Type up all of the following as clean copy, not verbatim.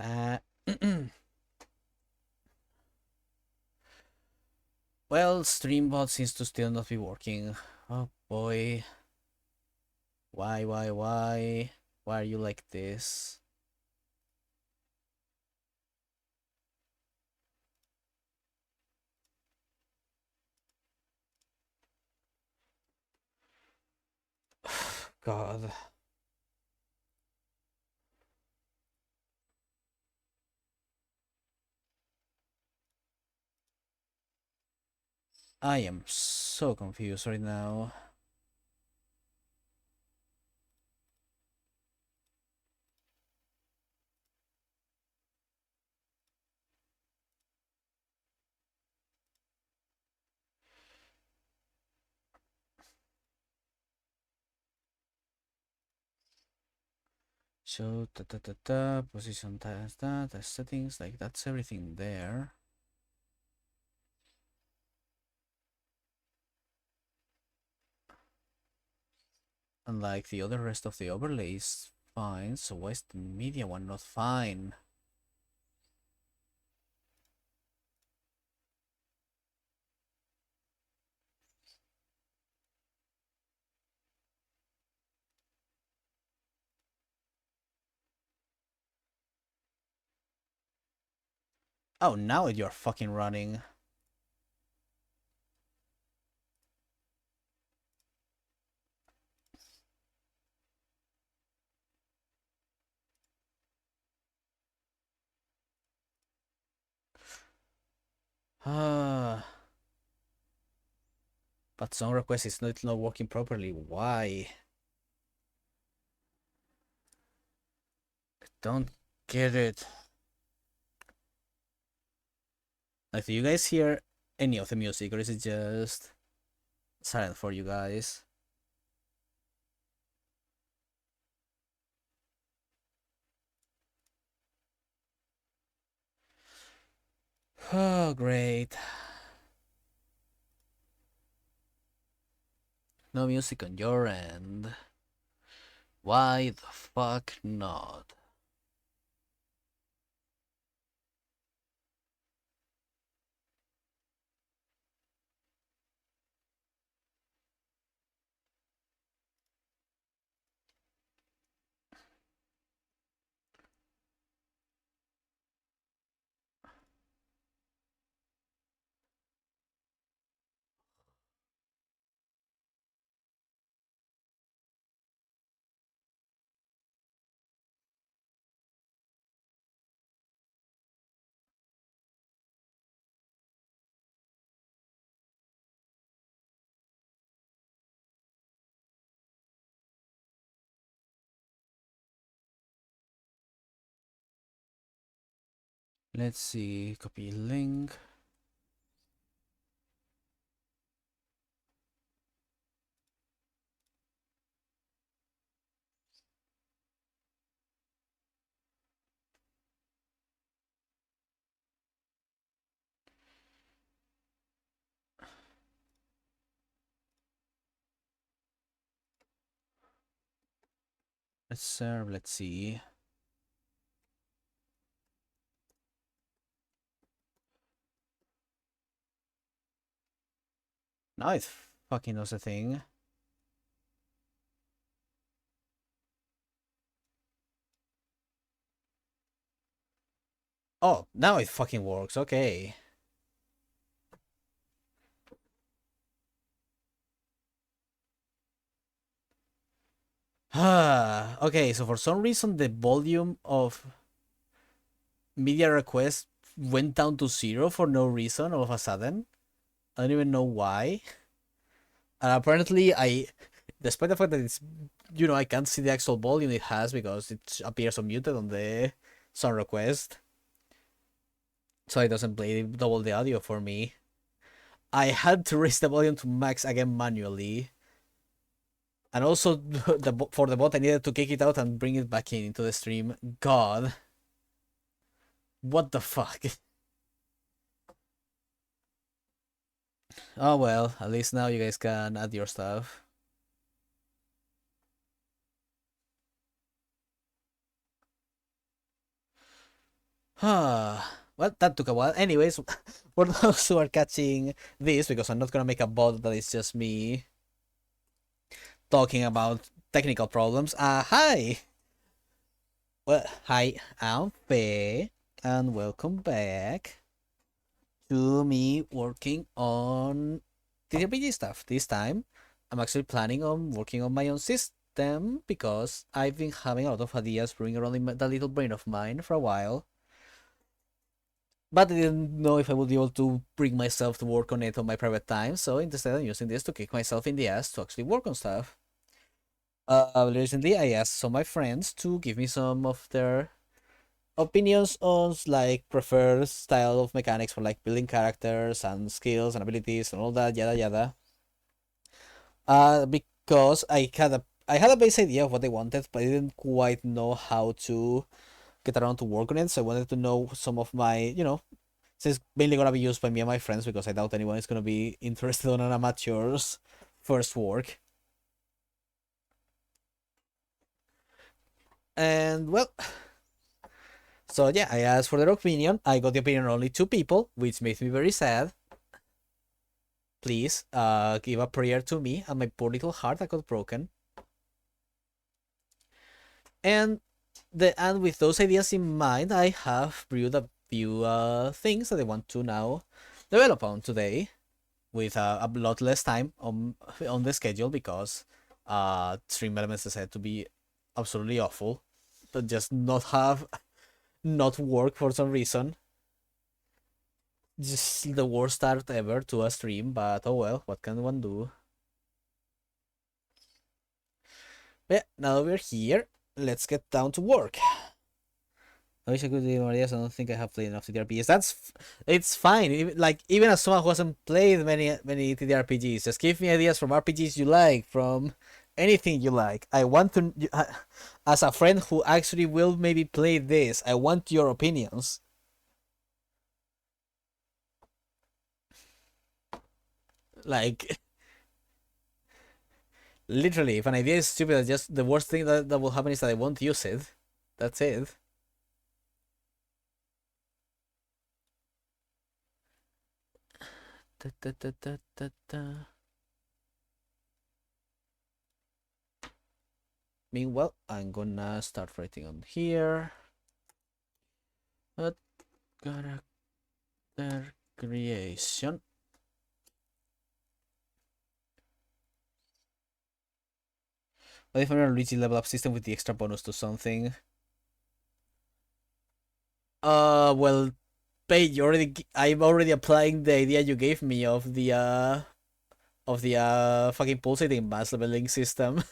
Uh, well, Streambot seems to still not be working. Oh boy. Why? Why are you like this? God. I am so confused right now. So, position the settings, like that's everything there. And like the other rest of the overlay is fine, so why is the media one not fine? Oh, now you're fucking running. Ah. But song request is not working properly. Why? Don't get it. Like, do you guys hear any of the music, or is it just silent for you guys? Oh, great. No music on your end. Why the fuck not? Let's see. Copy link. Let's serve. Let's see. Now it fucking knows a thing. Oh, now it fucking works. Okay. Okay, so for some reason the volume of media requests went down to 0 for no reason all of a sudden. I don't even know why. And apparently despite the fact that it's, I can't see the actual volume it has because it appears unmuted on the song request. So it doesn't play double the audio for me. I had to raise the volume to max again manually. And also, for the bot, I needed to kick it out and bring it back in into the stream. God. What the fuck? Oh well, at least now you guys can add your stuff. Well, that took a while. Anyways, for those who are catching this, because I'm not gonna make a bot that is just me talking about technical problems. Hi! Well, hi, I'm Faye, and welcome back to me working on TTRPG stuff. This time, I'm actually planning on working on my own system because I've been having a lot of ideas brewing around in that little brain of mine for a while. But I didn't know if I would be able to bring myself to work on it on my private time, so instead I'm using this to kick myself in the ass to actually work on stuff. Recently I asked some of my friends to give me some of their opinions on like preferred style of mechanics for like building characters and skills and abilities and all that yada yada. Because I had a base idea of what they wanted, but I didn't quite know how to get around to work on it. So I wanted to know some of my, since it's mainly gonna be used by me and my friends because I doubt anyone is gonna be interested on an amateur's first work. And well, so yeah, I asked for their opinion. I got the opinion of only two people, which makes me very sad. Please, give a prayer to me and my poor little heart that got broken. And with those ideas in mind, I have brewed a few things that I want to now develop on today, with a lot less time on the schedule because stream elements decided to be absolutely awful, but just not work for some reason. Just the worst start ever to a stream, but oh well, what can one do? But yeah, now we're here. Let's get down to work. I wish I could do more ideas. I don't think I have played enough TTRPGs. It's fine. Even as someone who hasn't played many TTRPGs, just give me ideas from RPGs you like, from anything you like. I want to, as a friend who actually will maybe play this, I want your opinions. Like, literally, if an idea is stupid, just the worst thing that will happen is that I won't use it. That's it. Da, da, da, da, da, da. Meanwhile, I'm gonna start writing on here. Character creation. What if I'm gonna reach the level up system with the extra bonus to something? Well, Paige, I'm already applying the idea you gave me of the fucking pulsating mass leveling system.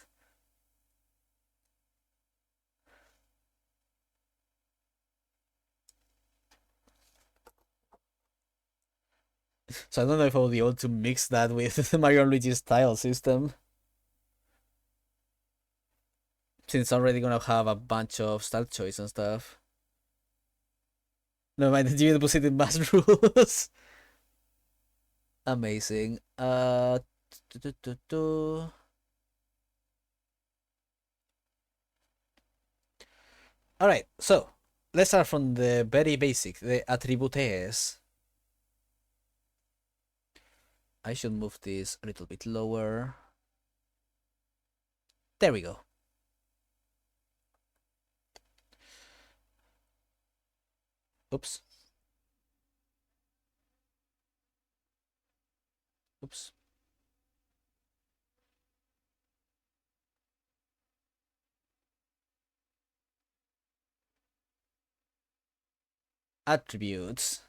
So I don't know if I will be able to mix that with the Mario and Luigi's style system, since it's already gonna have a bunch of style choice and stuff. No mind, you pulsating mass rules. Amazing. Tu- tu- tu. All right, so let's start from the very basic, the attributes. I should move this a little bit lower. There we go. Oops. Oops. Attributes.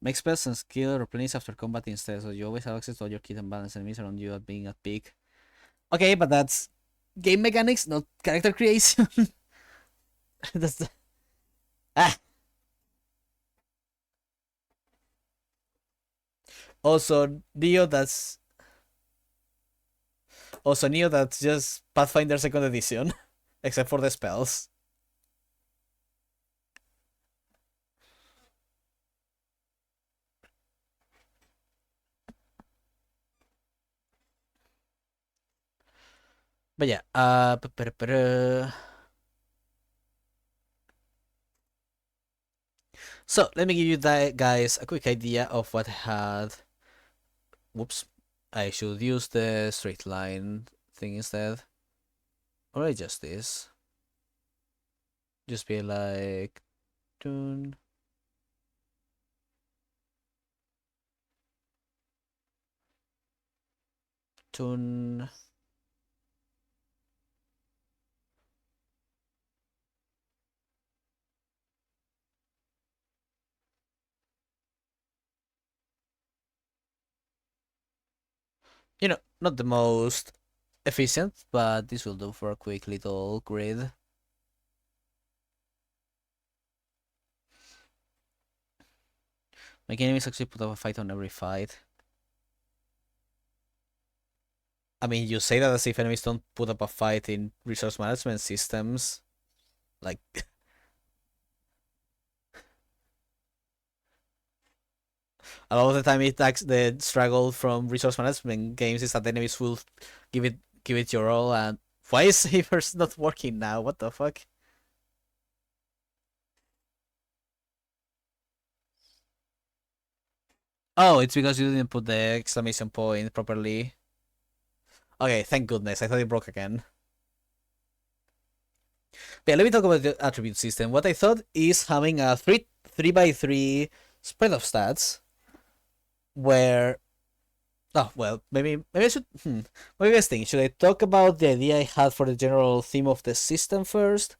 Make spells and skill replenish after combat instead, so you always have access to all your kit and balance enemies around you at being at peak. Okay, but that's game mechanics, not character creation. That's the... Ah. Also, Neo, that's just Pathfinder Second Edition, except for the spells. But yeah, So let me give you that, guys, a quick idea of what I had. Whoops, I should use the straight line thing instead, or I just this. Just be like, tune, tune. You know, not the most efficient, but this will do for a quick little grid. My enemies actually put up a fight on every fight. I mean, you say that as if enemies don't put up a fight in resource management systems. Like, a lot of the time, the struggle from resource management games is that the enemies will give it your all. And why is Savers not working now? What the fuck? Oh, it's because you didn't put the exclamation point properly. Okay, thank goodness. I thought it broke again. But yeah, let me talk about the attribute system. What I thought is having a 3 by 3 spread of stats where. Oh, well, maybe I should. What do you guys think? Should I talk about the idea I had for the general theme of the system first?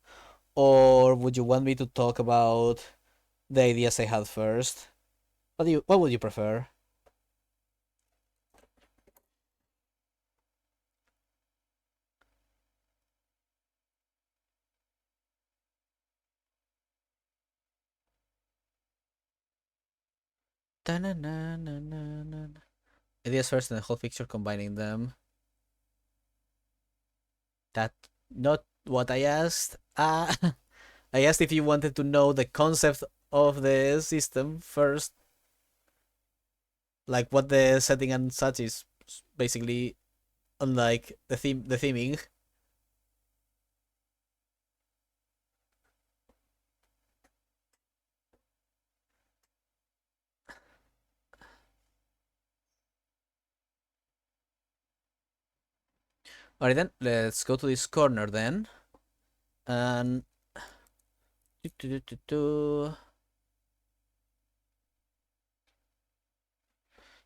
Or would you want me to talk about the ideas I had first? What would you prefer? Ideas first and the whole picture, combining them. That not what I asked. I asked if you wanted to know the concept of the system first, like what the setting and such is basically, unlike the theming. Alright then, let's go to this corner then. And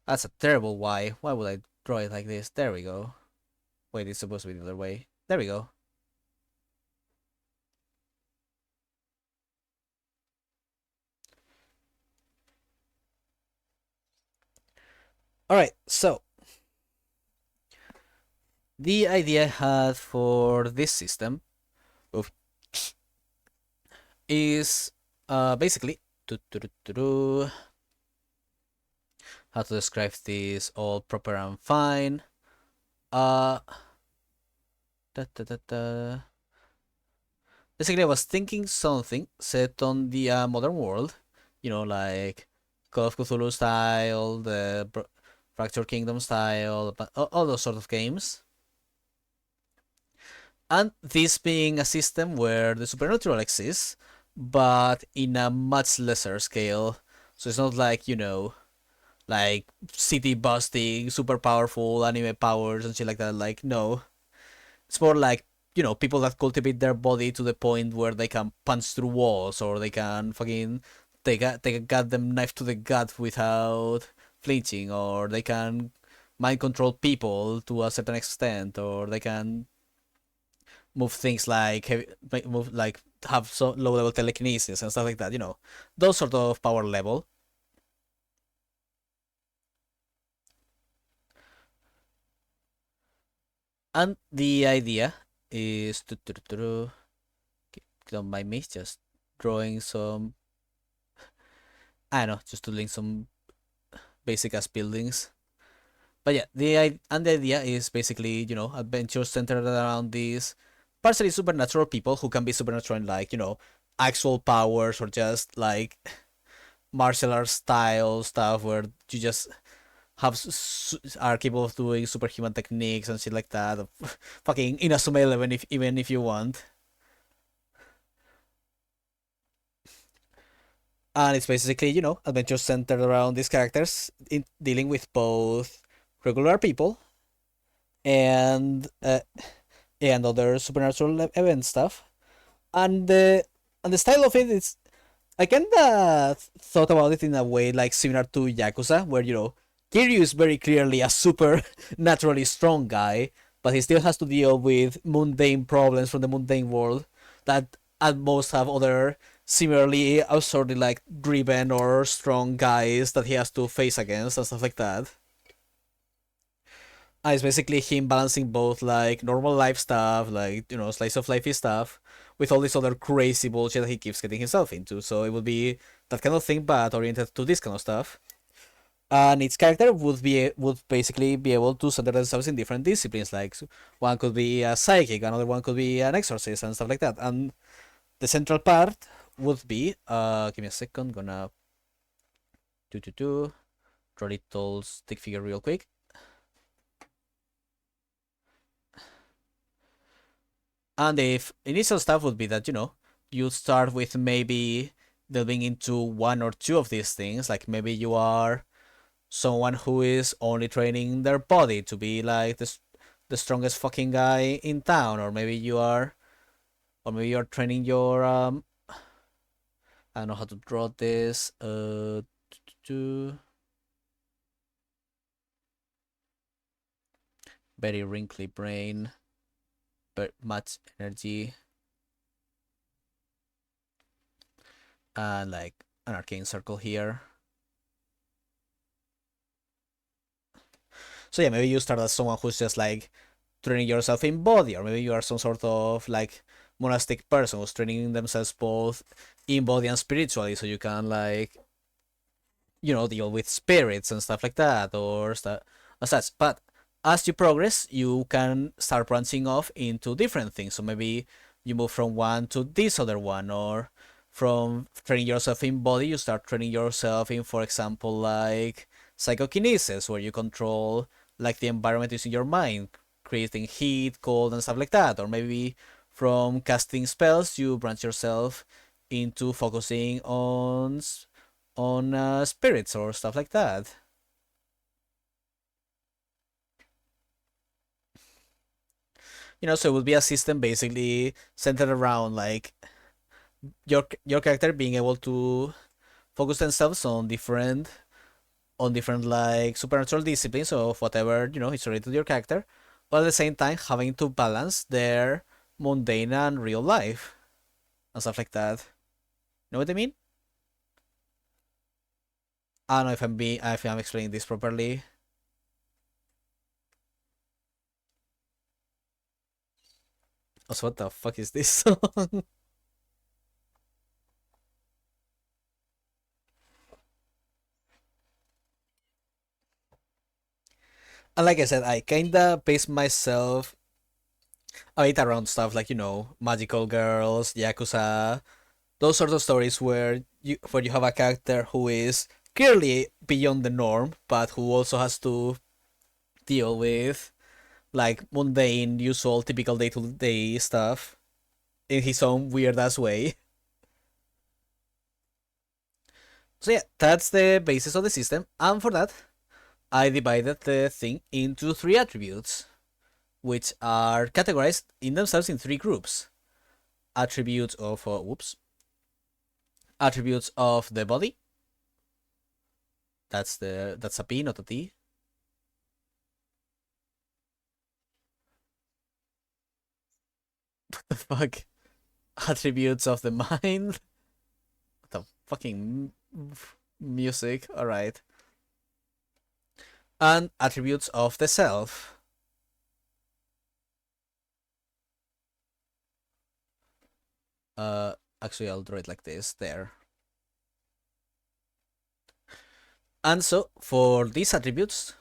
that's a terrible Y. Why would I draw it like this? There we go. Wait, it's supposed to be the other way. There we go. Alright, so the idea I had for this system is basically how to describe this all proper and fine. Uh, Basically, I was thinking something set on the modern world, like Call of Cthulhu style, the Fracture Kingdom style, but all those sort of games. And this being a system where the supernatural exists, but in a much lesser scale. So it's not like, like city busting, super powerful anime powers and shit like that. Like, no. It's more like, people that cultivate their body to the point where they can punch through walls, or they can fucking take a goddamn knife to the gut without flinching, or they can mind control people to a certain extent, or they can move things like move like have so low level telekinesis and stuff like that. Those sort of power level. And the idea is don't mind me, just drawing some. I don't know, just doing some basic ass buildings. But yeah, the idea is basically, adventures centered around these partially supernatural people who can be supernatural in, like, actual powers, or just like martial arts style stuff where you just are capable of doing superhuman techniques and shit like that. Fucking Inazuma 11, even if you want. And it's basically, adventures centered around these characters in dealing with both regular people and other supernatural event stuff. And the style of it is, I kinda thought about it in a way like similar to Yakuza, where Kiryu is very clearly a super naturally strong guy, but he still has to deal with mundane problems from the mundane world that at most have other similarly absurdly like driven or strong guys that he has to face against and stuff like that. And it's basically him balancing both like normal life stuff, like slice of lifey stuff, with all this other crazy bullshit that he keeps getting himself into. So it would be that kind of thing, but oriented to this kind of stuff. And its character would basically be able to center themselves in different disciplines. Like one could be a psychic, another one could be an exorcist and stuff like that. And the central part would be give me a second, gonna draw little stick figure real quick. And the initial stuff would be that, you start with maybe delving into one or two of these things. Like maybe you are someone who is only training their body to be like the strongest fucking guy in town, or maybe you're training your I don't know how to draw this. Very wrinkly brain, but much energy, and like an arcane circle here. So yeah, maybe you start as someone who's just like training yourself in body, or maybe you are some sort of like monastic person who's training themselves both in body and spiritually, so you can like deal with spirits and stuff like that, or stuff as such. But as you progress, you can start branching off into different things. So maybe you move from one to this other one, or from training yourself in body, you start training yourself in, for example, like psychokinesis, where you control like the environment using your mind, creating heat, cold, and stuff like that. Or maybe from casting spells, you branch yourself into focusing on spirits or stuff like that. So it would be a system basically centered around like your character being able to focus themselves on different like supernatural disciplines of whatever is related to your character, but at the same time having to balance their mundane and real life and stuff like that. You know what I mean? I don't know if I'm explaining this properly. Also, what the fuck is this song? And like I said, I kinda base myself a bit around stuff like magical girls, yakuza, those sorts of stories where you have a character who is clearly beyond the norm, but who also has to deal with like mundane, usual, typical day-to-day stuff in his own weird ass way. So yeah, that's the basis of the system, and for that, I divided the thing into three attributes, which are categorized in themselves in three groups. Attributes of attributes of the body. That's a P, not a T. What the fuck? Attributes of the mind. What the fucking music. All right. And attributes of the self. Actually, I'll draw it like this. There. And so for these attributes,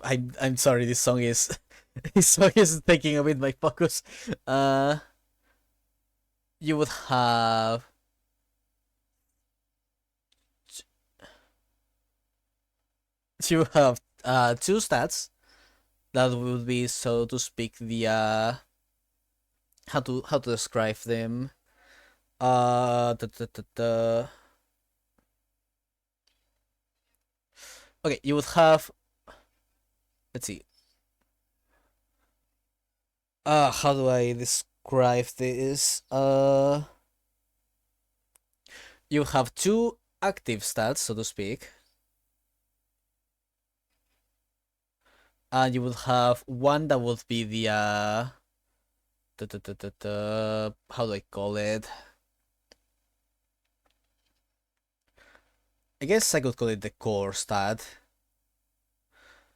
I'm sorry. This song is this song is taking a bit my focus. Uh, you would have two stats that would be, so to speak, the how to describe them. Da, da, da, da. Okay, you would have. Let's see. How do I describe this? You have two active stats, so to speak, and you would have one that would be the how do I call it? I guess I could call it the core stat.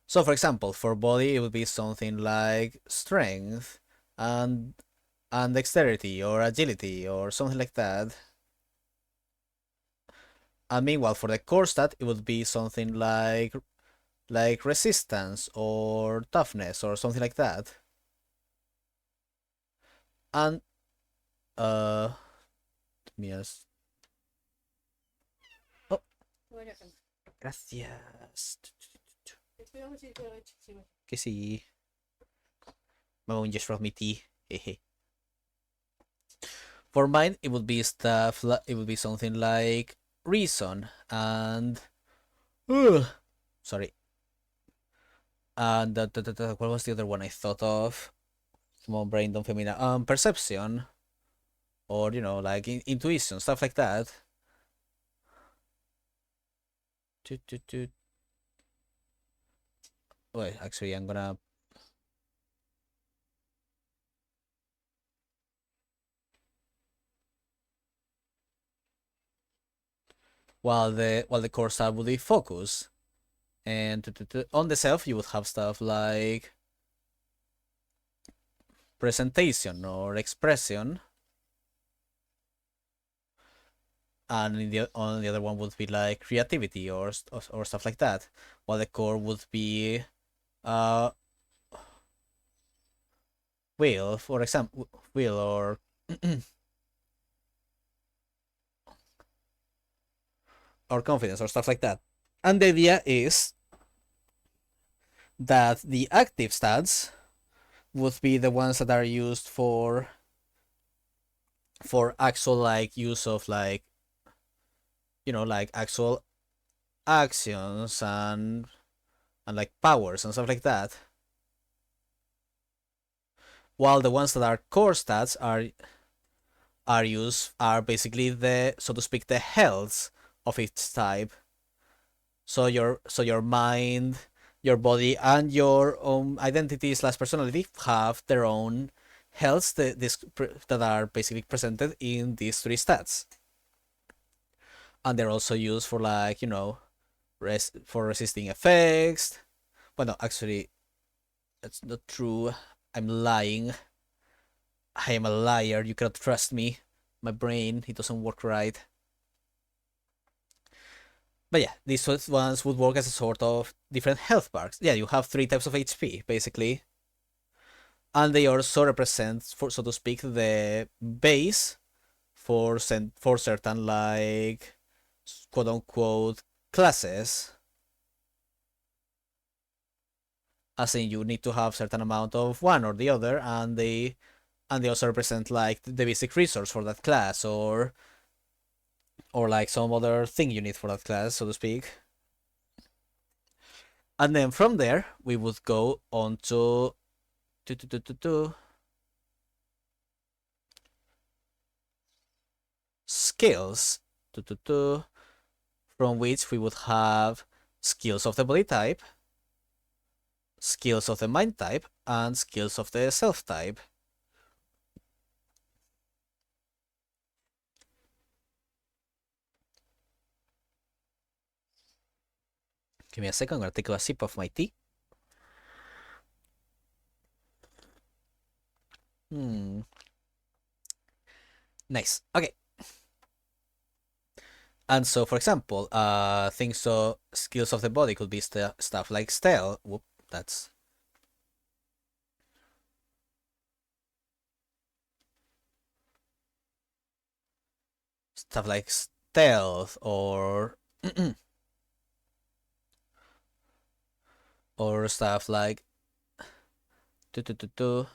So, for example, for body, it would be something like strength and and dexterity or agility or something like that. And meanwhile, for the core stat, it would be something like resistance or toughness or something like that. And yes. Oh, gracias. Que sí. My mom just brought me tea. For mine, it would be stuff. It would be something like reason and sorry. And what was the other one I thought of? Come on, brain, don't fail me now. Perception, or like intuition, stuff like that. Wait, actually, I'm gonna. While the core stat would be focus, and on the self you would have stuff like presentation or expression, and on the other one would be like creativity or stuff like that. While the core would be uh will, for example, will or or confidence or stuff like that. And the idea is that the active stats would be the ones that are used for actual like use of like like actual actions and like powers and stuff like that. While the ones that are core stats are basically the, so to speak, the health of each type. So your mind, your body, and your own identity slash personality have their own healths that are basically presented in these three stats, and they're also used for like for resisting effects. Well, no, actually, that's not true. I'm lying. I am a liar. You cannot trust me. My brain, it doesn't work right. But yeah, these ones would work as a sort of different health bars. Yeah, you have three types of HP, basically. And they also represent, for so to speak, the base for certain like quote unquote classes. As in you need to have certain amount of one or the other, and they also represent like the basic resource for that class or like some other thing you need for that class, so to speak. And then from there we would go on to skills, from which we would have skills of the body type, skills of the mind type, and skills of the self type. Give me a second, I'm gonna take a sip of my tea. Nice. Okay. And so, for example, things so skills of the body could be stuff like stealth. Whoop, that's stuff like stealth or stuff like tu tu tu tu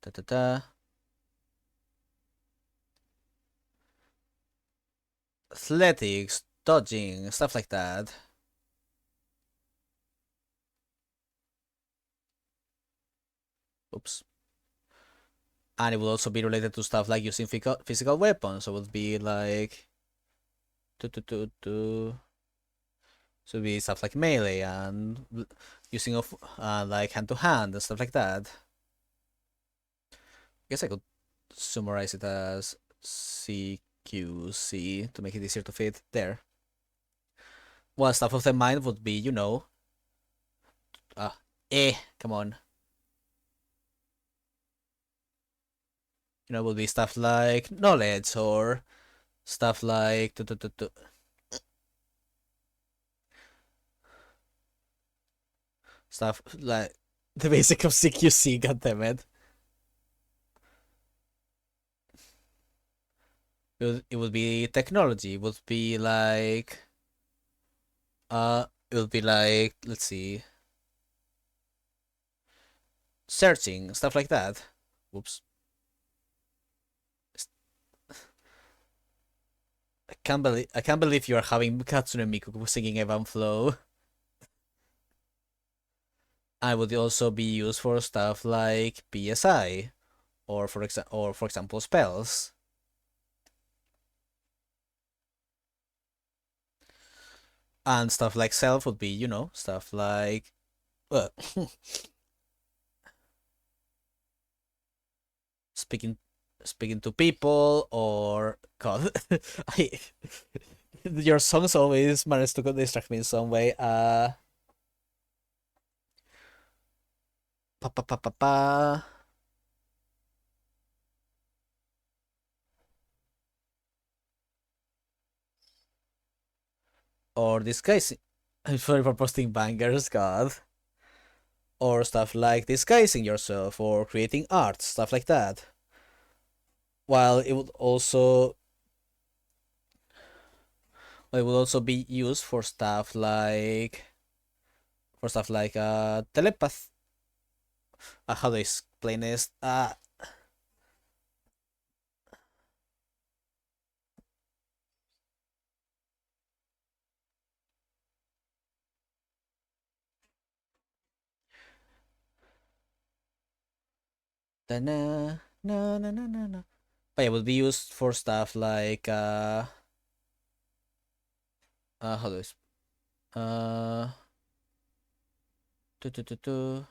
ta ta ta athletics, dodging, stuff like that. Oops. And it will also be related to stuff like using physical weapons. So it would be like so it'd be stuff like melee and using of like hand to hand and stuff like that. I guess I could summarize it as CQC to make it easier to fit there. Well, stuff of the mind would be, uh, come on. Would be stuff like knowledge or stuff like stuff like the basic of CQC, goddammit. It would be technology. It would be like it would be like, let's see, searching, stuff like that. Whoops. I can't believe you are having Katsune Miku singing Evan Flow. I would also be used for stuff like PSI or for example spells. And stuff like self would be, stuff like speaking to people, or God, your songs always manage to distract me in some way. Pa pa pa pa pa. Or disguising. I'm sorry for posting bangers, God. Or stuff like disguising yourself or creating art, stuff like that. While it would also be used for stuff like telepath. How do I explain this? Na na na na na na. But it would be used for stuff like how do I tu, tu, tu, tu.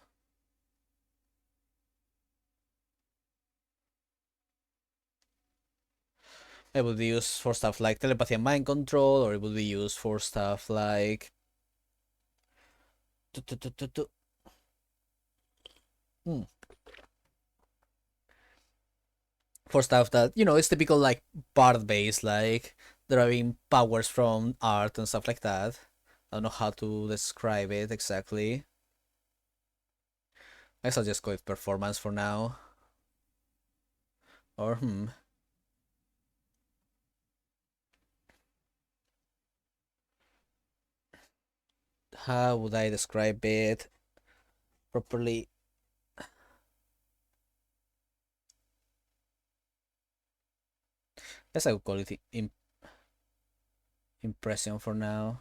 It would be used for stuff like telepathy and mind control, or it would be used for stuff like tu, tu, tu, tu, tu. Hmm. For stuff that is typical, like part based, like deriving powers from art and stuff like that. I don't know how to describe it exactly. I guess I'll just go with performance for now. Or how would I describe it properly? Guess I would call it impression for now.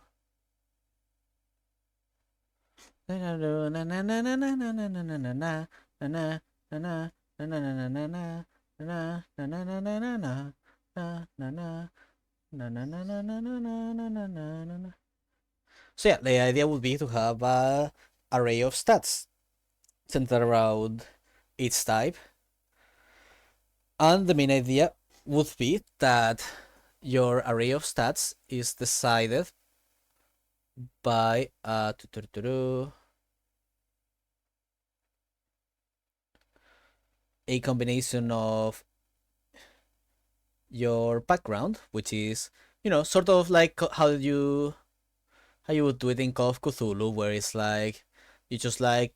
So yeah, the idea would be to have a array of stats centered around each type, and the main idea would be that your array of stats is decided by a combination of your background, which is sort of like how you would do it in Call of Cthulhu, where it's like you just like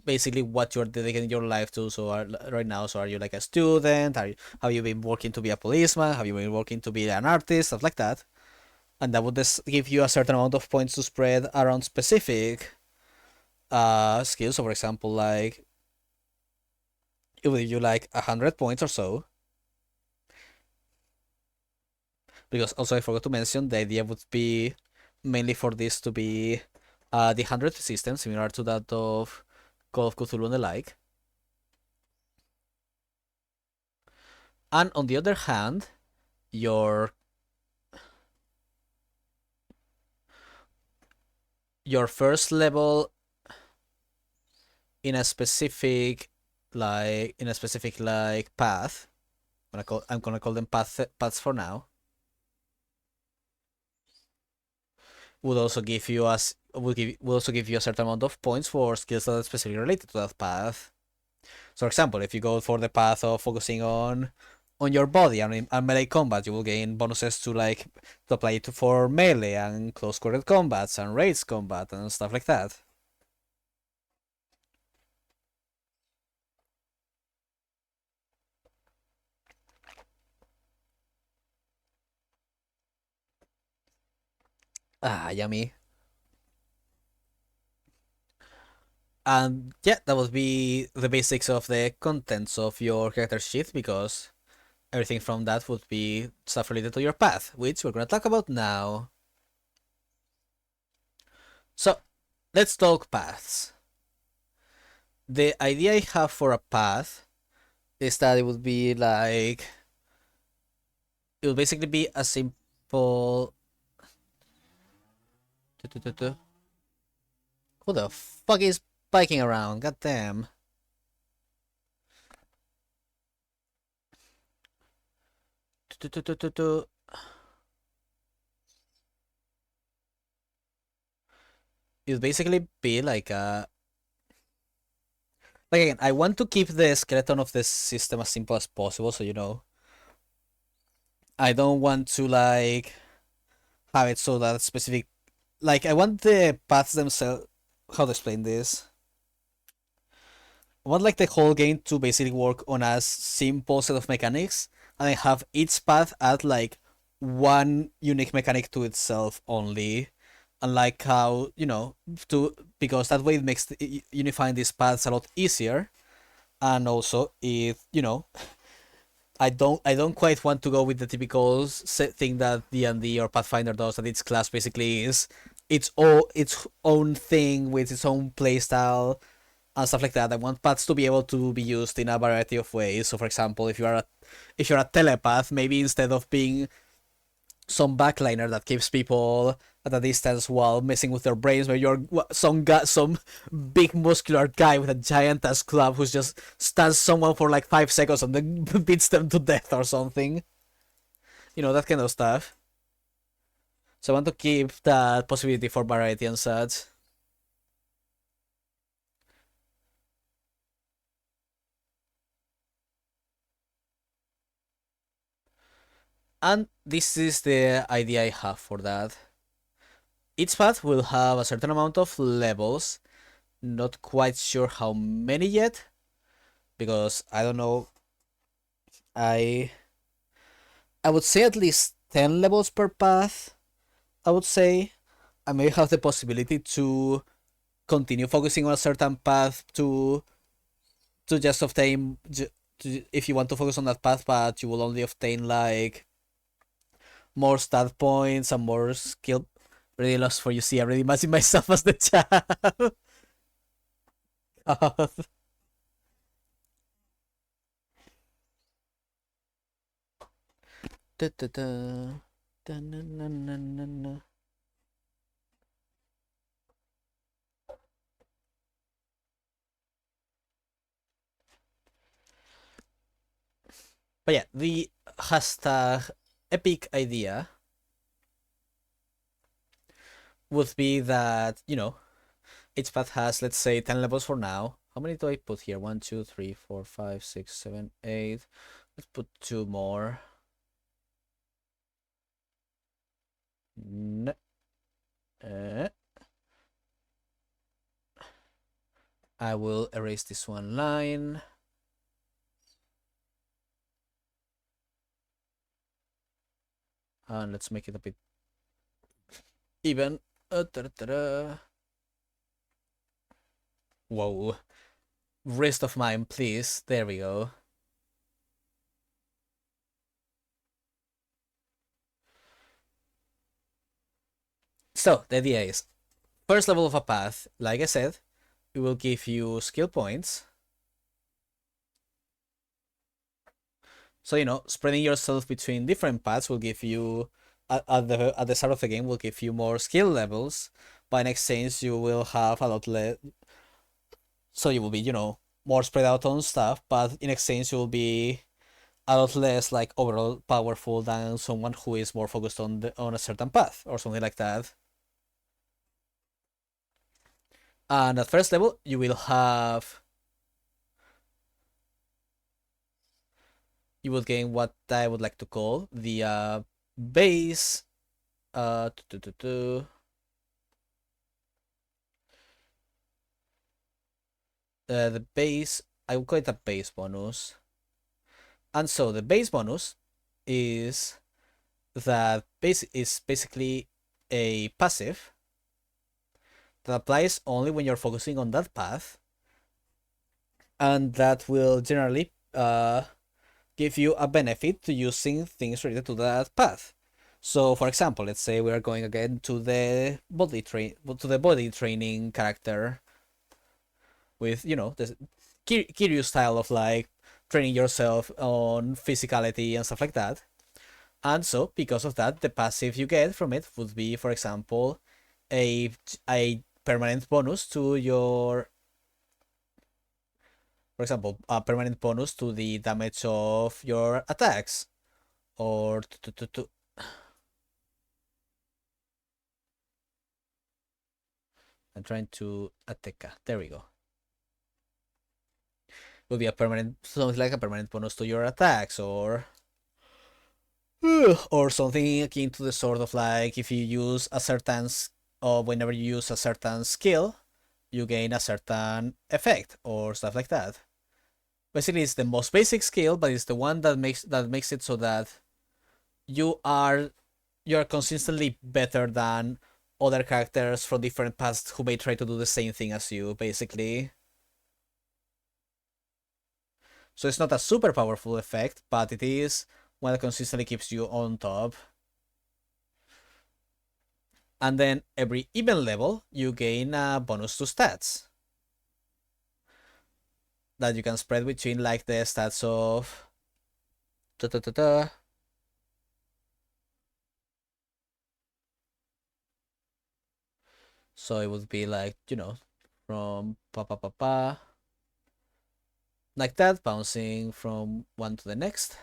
basically what you're dedicating your life to. So right now, so are you like a student? Have you been working to be a policeman? Have you been working to be an artist? Stuff like that. And that would just give you a certain amount of points to spread around specific skills. So for example, like it would give you like 100 points or so. Because also I forgot to mention the idea would be mainly for this to be the 100 system, similar to that of Call of Cthulhu and the like. And on the other hand, your first level in a specific path. I'm gonna call them paths for now. Would also give you a certain amount of points for skills that are specifically related to that path. So, for example, if you go for the path of focusing on your body and melee combat, you will gain bonuses to apply it for melee and close quarter combats and raids combat and stuff like that. Ah, yummy. And yeah, that would be the basics of the contents of your character sheet, because everything from that would be stuff related to your path, which we're gonna talk about now. So, let's talk paths. The idea I have for a path is that it would be it would basically be a simple. Who the fuck is biking around? God damn. It would basically be again, I want to keep the skeleton of this system as simple as possible, so I don't want to have it so that specific. I want the paths themselves. How to explain this? I want the whole game to basically work on a simple set of mechanics, and I have each path add one unique mechanic to itself only, and how to because that way it makes unifying these paths a lot easier, and also I don't quite want to go with the typical thing that D&D or Pathfinder does, that its class basically is its own thing with its own playstyle and stuff like that. I want paths to be able to be used in a variety of ways. So, for example, if you're a telepath, maybe instead of being some backliner that keeps people at a distance while messing with their brains, where you're some big muscular guy with a giant ass club who just stuns someone for 5 seconds and then beats them to death or something. That kind of stuff. So I want to keep that possibility for variety and such. And this is the idea I have for that. Each path will have a certain amount of levels. Not quite sure how many yet, because I don't know. I would say at least 10 levels per path. I would say I may have the possibility to continue focusing on a certain path to just obtain if you want to focus on that path, but you will only obtain more stat points and more skill. Really lost for you. See, I really imagine myself as the child. Da, da, da. Da, na, na, na, na, na. But yeah, the hashtag epic idea would be that, each path has, let's say, 10 levels for now. How many do I put here? 1, 2, 3, 4, 5, 6, 7, 8. Let's put 2 more. I will erase this one line. And let's make it a bit even. Whoa. Rest of mine, please. There we go. So the idea is, first level of a path, like I said, it will give you skill points. So spreading yourself between different paths will give you at the start of the game will give you more skill levels. But in exchange, you will have a lot less. So you will be more spread out on stuff, but in exchange, you will be a lot less like overall powerful than someone who is more focused on a certain path or something like that. And at first level, you will gain what I would like to call the base. Uh, tu- tu- tu- tu, the base. I will call it a base bonus. And so the base bonus is that base is basically a passive that applies only when you're focusing on that path, and that will generally give you a benefit to using things related to that path. So, for example, let's say we are going again to the body training character with the Kiryu style of like training yourself on physicality and stuff like that. And so, because of that, the passive you get from it would be, for example, a permanent bonus to your, for example, a permanent bonus to the damage of your attacks, or I'm trying to Ateka. There we go. Will be a permanent, something like a permanent bonus to your attacks, or something akin to the sort of like if you use a certain, or whenever you use a certain skill, you gain a certain effect or stuff like that. Basically, it's the most basic skill, but it's the one that makes it so that you are consistently better than other characters from different paths who may try to do the same thing as you, basically. So it's not a super powerful effect, but it is one that consistently keeps you on top. And then every even level, you gain a bonus to stats that you can spread between like the stats of ta ta ta ta. So it would be like, from pa pa pa pa, like that, bouncing from one to the next.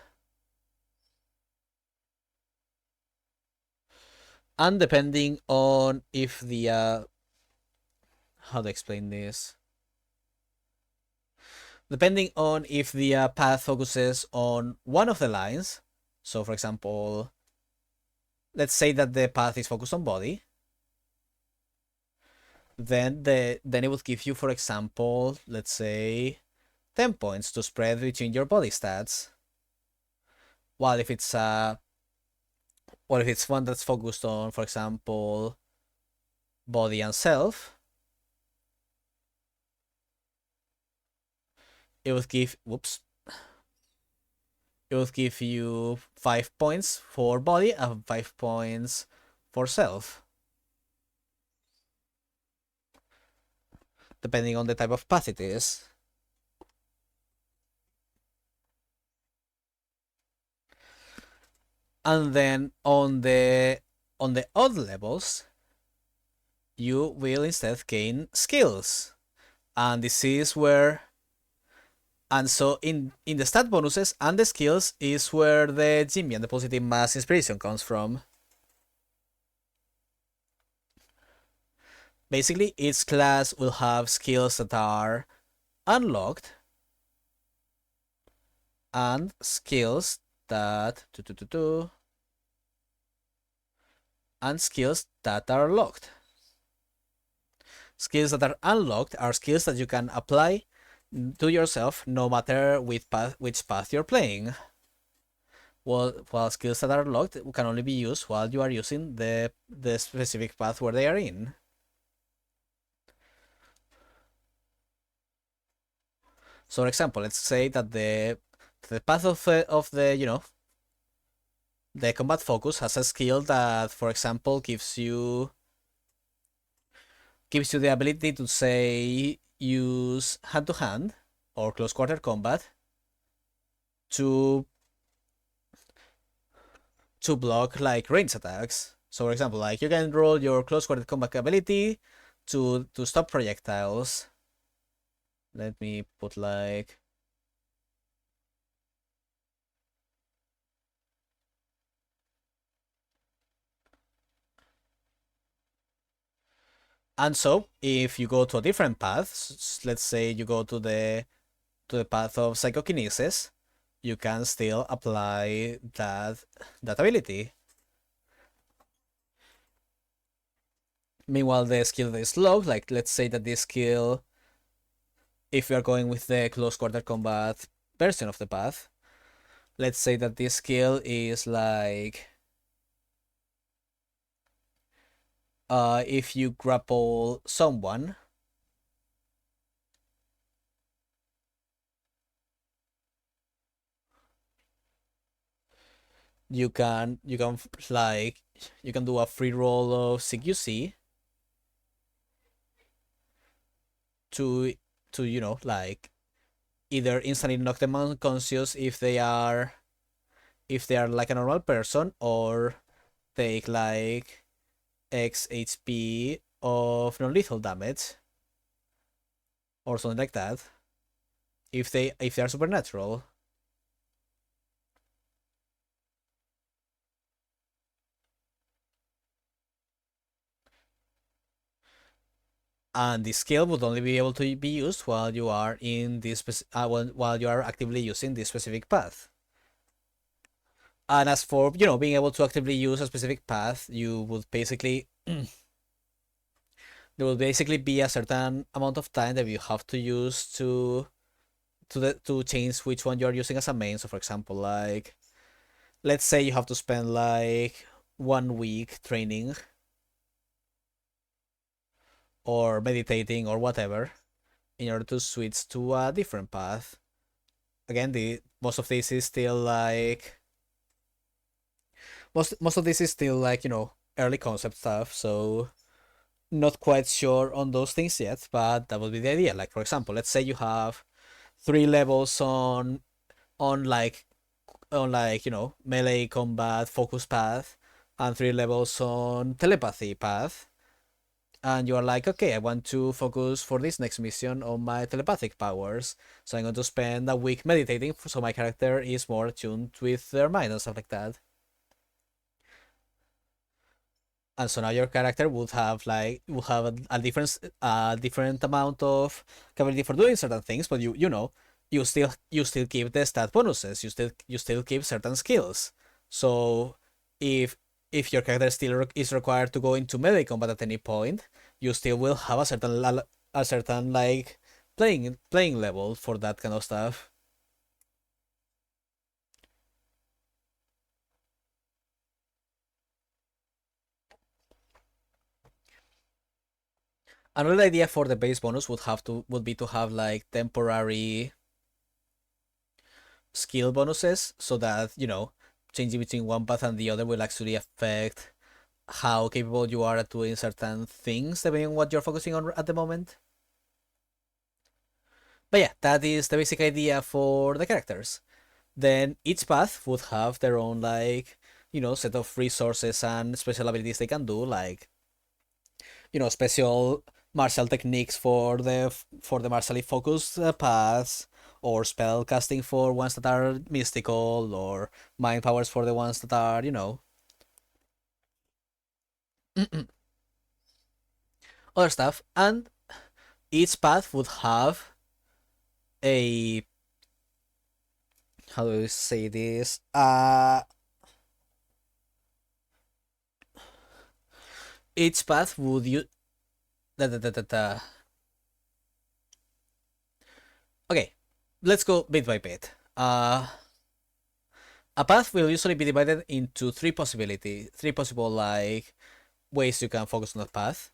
And depending on if the how to explain this, depending on if the path focuses on one of the lines. So for example, let's say that the path is focused on body, then it would give you, for example, let's say 10 points to spread between your body stats. While if it's one that's focused on, for example, body and self, it would give you 5 points for body and 5 points for self, depending on the type of path it is. And then on the odd levels, you will instead gain skills. And this is where, and so in the stat bonuses and the skills is where the Jimmy and the positive mass inspiration comes from. Basically, each class will have skills that are unlocked and skills that and skills that are locked. Skills that are unlocked are skills that you can apply to yourself no matter which path you're playing. While skills that are locked can only be used while you are using the specific path where they are in. So, for example, let's say that the path of the the combat focus has a skill that, for example, gives you gives you the ability to say use hand to hand or close quarter combat to block like range attacks. So for example, like you can roll your close quarter combat ability to stop projectiles. Let me put like and so if you go to a different path, let's say you go to the path of psychokinesis, you can still apply that ability. Meanwhile, the skill is locked, like let's say that this skill, if we are going with the close quarter combat version of the path, let's say that this skill is like if you grapple someone, you can like you can do a free roll of CQC to like either instantly knock them unconscious if they are like a normal person, or take like X HP of non-lethal damage or something like that if they are supernatural. And the skill would only be able to be used while you are in this while you are actively using this specific path. And as for being able to actively use a specific path, you would basically there will basically be a certain amount of time that you have to use to change which one you're using as a main. So for example, like let's say you have to spend like 1 week training or meditating or whatever in order to switch to a different path. Again, the most of this is still like most of this is still like early concept stuff, so not quite sure on those things yet, but that would be the idea. Like for example, let's say you have 3 levels on melee combat focus path, and 3 levels on telepathy path, and you are like, okay, I want to focus for this next mission on my telepathic powers, so I'm going to spend a week meditating so my character is more attuned with their mind and stuff like that. And so now your character would have a different amount of capability for doing certain things, but you still keep the stat bonuses. You still keep certain skills. So if your character still is required to go into melee combat at any point, you still will have a certain like playing level for that kind of stuff. Another idea for the base bonus would be to have like temporary skill bonuses, so that changing between one path and the other will actually affect how capable you are at doing certain things depending on what you're focusing on at the moment. But yeah, that is the basic idea for the characters. Then each path would have their own like set of resources and special abilities they can do, like special martial techniques for the martially focused paths, or spell casting for ones that are mystical, or mind powers for the ones that are other stuff. And each path would have a, how do I say this, each path would use da, da, da, da, da. Okay, let's go bit by bit. A path will usually be divided into three possible like ways you can focus on a path.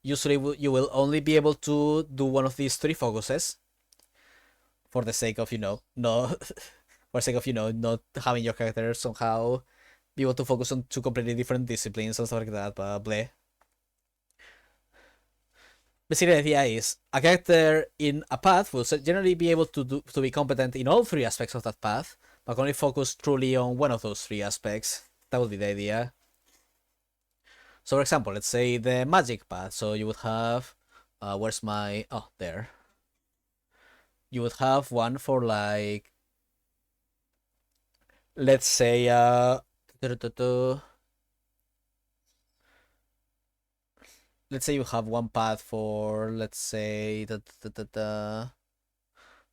Usually you will only be able to do one of these 3 focuses, for the sake of no for the sake of not having your character somehow be able to focus on 2 completely different disciplines and stuff like that, but blah. basically the idea is a character in a path will generally be able to be competent in all three aspects of that path, but only focus truly on one of those three aspects. That would be the idea. So for example, let's say the magic path. So you would have where's my there. You would have one for like, let's say let's say you have one path for, let's say,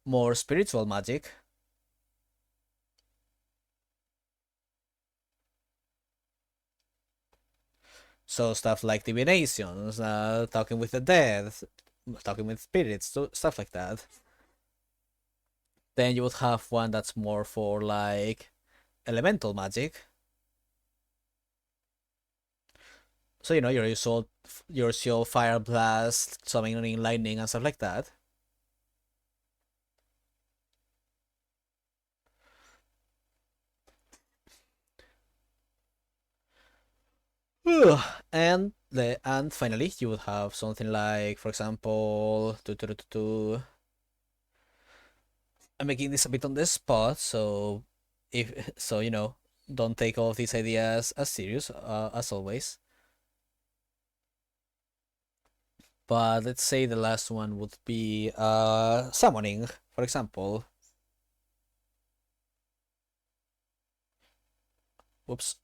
more spiritual magic. So stuff like divinations, talking with the dead, talking with spirits, so stuff like that. Then you would have one that's more for like elemental magic. So your usual fire blast, summoning lightning and stuff like that. And finally you would have something like, for example, I'm making this a bit on the spot, so if so, don't take all of these ideas as serious as always. But let's say the last one would be summoning, for example. Whoops.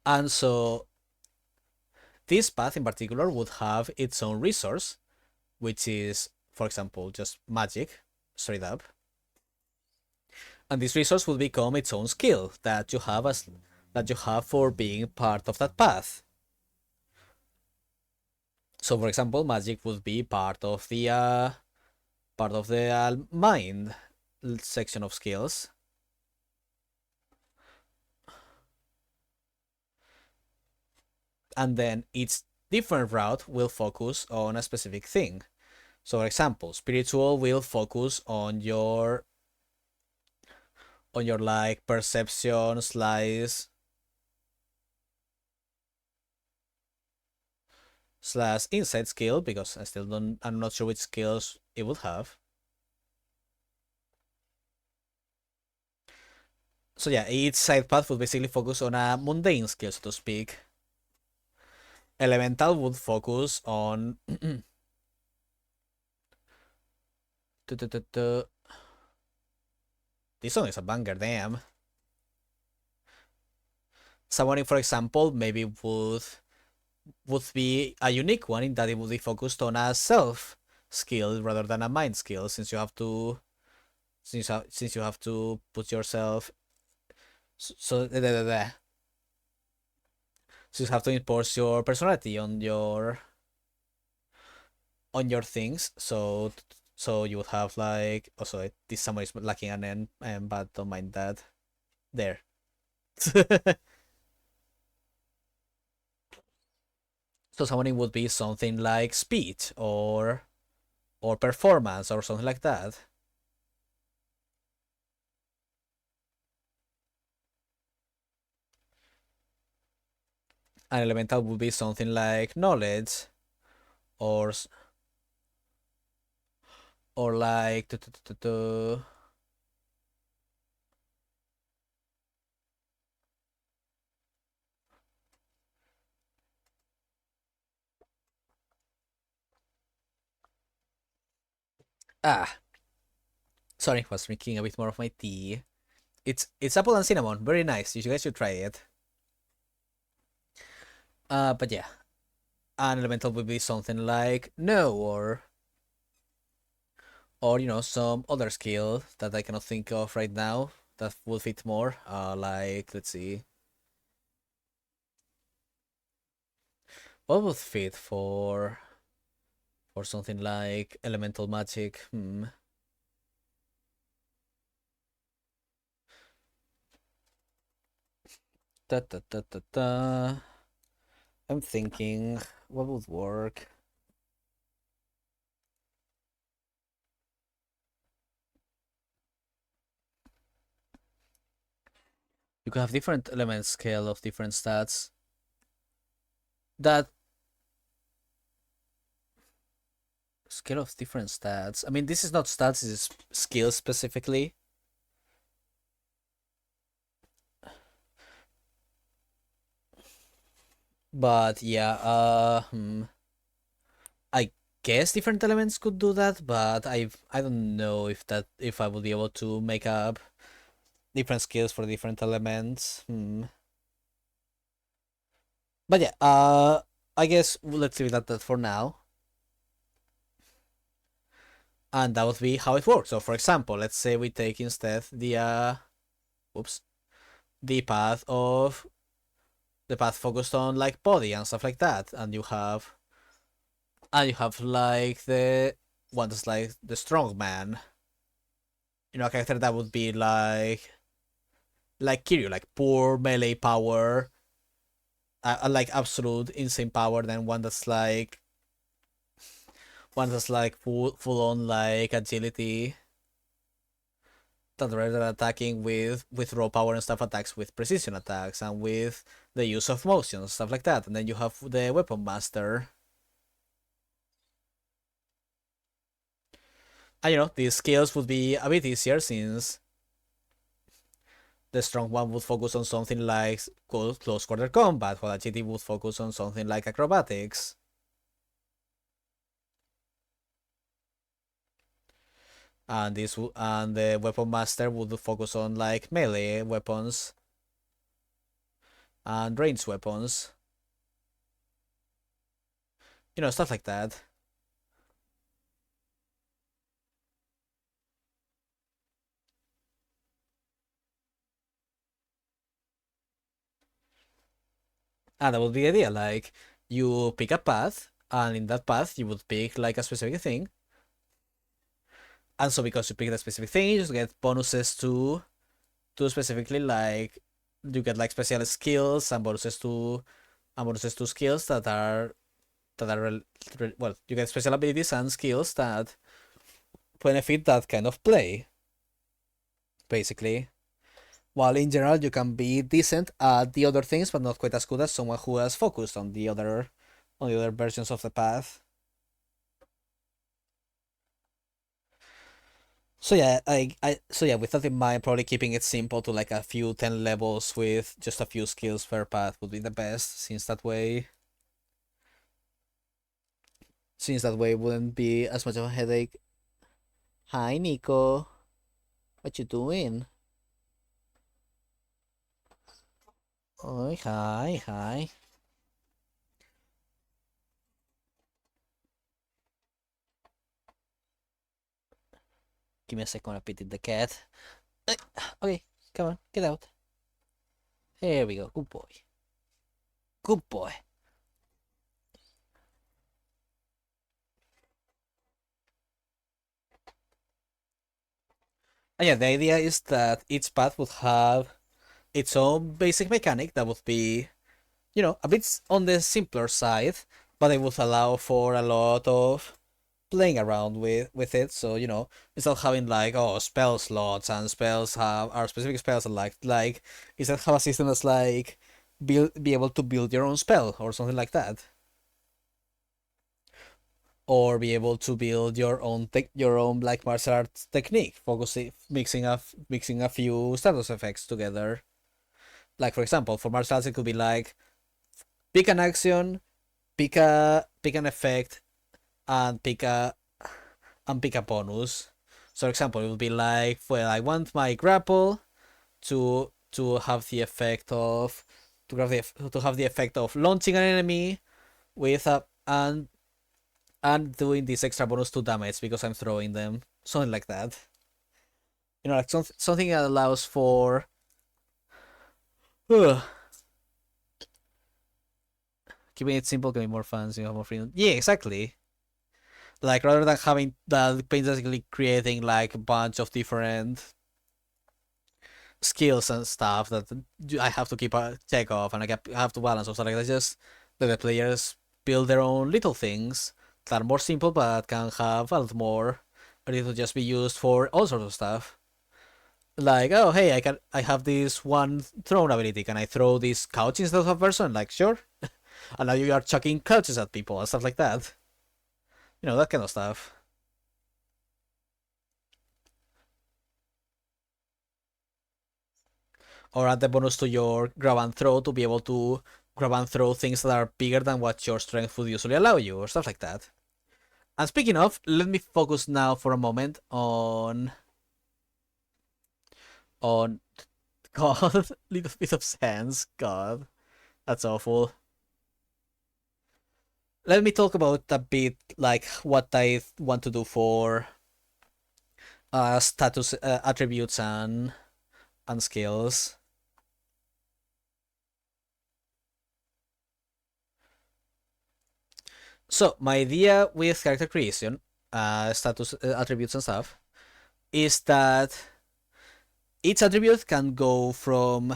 And so this path in particular would have its own resource, which is, for example, just magic, straight up. And this resource will become its own skill that you have for being part of that path. So, for example, magic would be part of the mind section of skills, and then each different route will focus on a specific thing. So, for example, spiritual will focus on your like perception slash insight skill, because I'm not sure which skills it would have. So yeah, each side path would basically focus on a mundane skill, so to speak. Elemental would focus on this song is a banger, damn. Summoning, for example, maybe would be a unique one in that it would be focused on a self skill rather than a mind skill, since you have to put yourself so you have to impose your personality on your things. So you would have like, also this someone is lacking an N, but don't mind that. There. So summoning would be something like speech or performance or something like that. An elemental would be something like knowledge or or like ah, sorry, was drinking a bit more of my tea. It's apple and cinnamon, very nice. You guys should try it. But yeah, an elemental would be something like no, or some other skill that I cannot think of right now that would fit more. Like, let's see, what would fit for something like elemental magic? Da, da, da, da, da. I'm thinking what would work. You could have different element scale of different stats. That scale of different stats. I mean, this is not stats, this is skills specifically. But yeah, I guess different elements could do that, but I don't know if I would be able to make up different skills for different elements. But yeah, I guess let's leave it at that for now. And that would be how it works. So for example, let's say we take instead oops, the path focused on like body and stuff like that, and you have like the one that's like the strong man. A character that would be like Kiryu, like poor melee power, like absolute insane power. Then one that's like full on like agility. That rather than attacking with raw power and stuff, attacks with precision attacks and with the use of motion, stuff like that. And then you have the weapon master. And these skills would be a bit easier since the strong one would focus on something like close quarter combat, while agility would focus on something like acrobatics. And the weapon master would focus on like melee weapons and ranged weapons. Stuff like that. And that would be the idea. Like, you pick a path, and in that path, you would pick like a specific thing. And so, because you pick that specific thing, you just get bonuses to specifically like you get like special skills and bonuses to skills well, you get special abilities and skills that benefit that kind of play, basically. While in general, you can be decent at the other things, but not quite as good as someone who has focused on the other versions of the path. So yeah, with that in mind, probably keeping it simple to like a few 10 levels with just a few skills per path would be the best, since that way it wouldn't be as much of a headache. Hi Nico, what you doing? Oh, hi, hi. Give me a second, I pitied the cat. Okay, come on, get out. There we go, good boy. Good boy. And yeah, the idea is that each path would have its own basic mechanic that would be, a bit on the simpler side, but it would allow for a lot of playing around with it. So, instead of having like, spell slots and spells are specific spells, and like instead have a system that's like be able to build your own spell or something like that, or be able to build your own like martial arts technique, focusing mixing a few status effects together. Like for example, for martial arts, it could be like pick an action, pick an effect, and pick a bonus. So, for example, it would be like, well, I want my grapple to have the effect of launching an enemy with a and doing this extra bonus to damage because I'm throwing them, something like that. Like something that allows for ugh, keeping it simple, giving more fun, so you have more freedom. Yeah, exactly. Like rather than having that basically creating like a bunch of different skills and stuff that I have to keep a check of, and I have to balance or something like that. Just let the players build their own little things that are more simple but can have a lot more ready to just be used for all sorts of stuff. Like, oh hey, I have this one thrown ability. Can I throw this couch instead of a person? Like, sure. And now you are chucking couches at people and stuff like that. That kind of stuff. Or add the bonus to your grab and throw to be able to grab and throw things that are bigger than what your strength would usually allow you, or stuff like that. And speaking of, let me focus now for a moment on God, little bit of sense. God, that's awful. Let me talk about a bit like what I want to do for status attributes and skills. So my idea with character creation, status attributes and stuff, is that each attribute can go from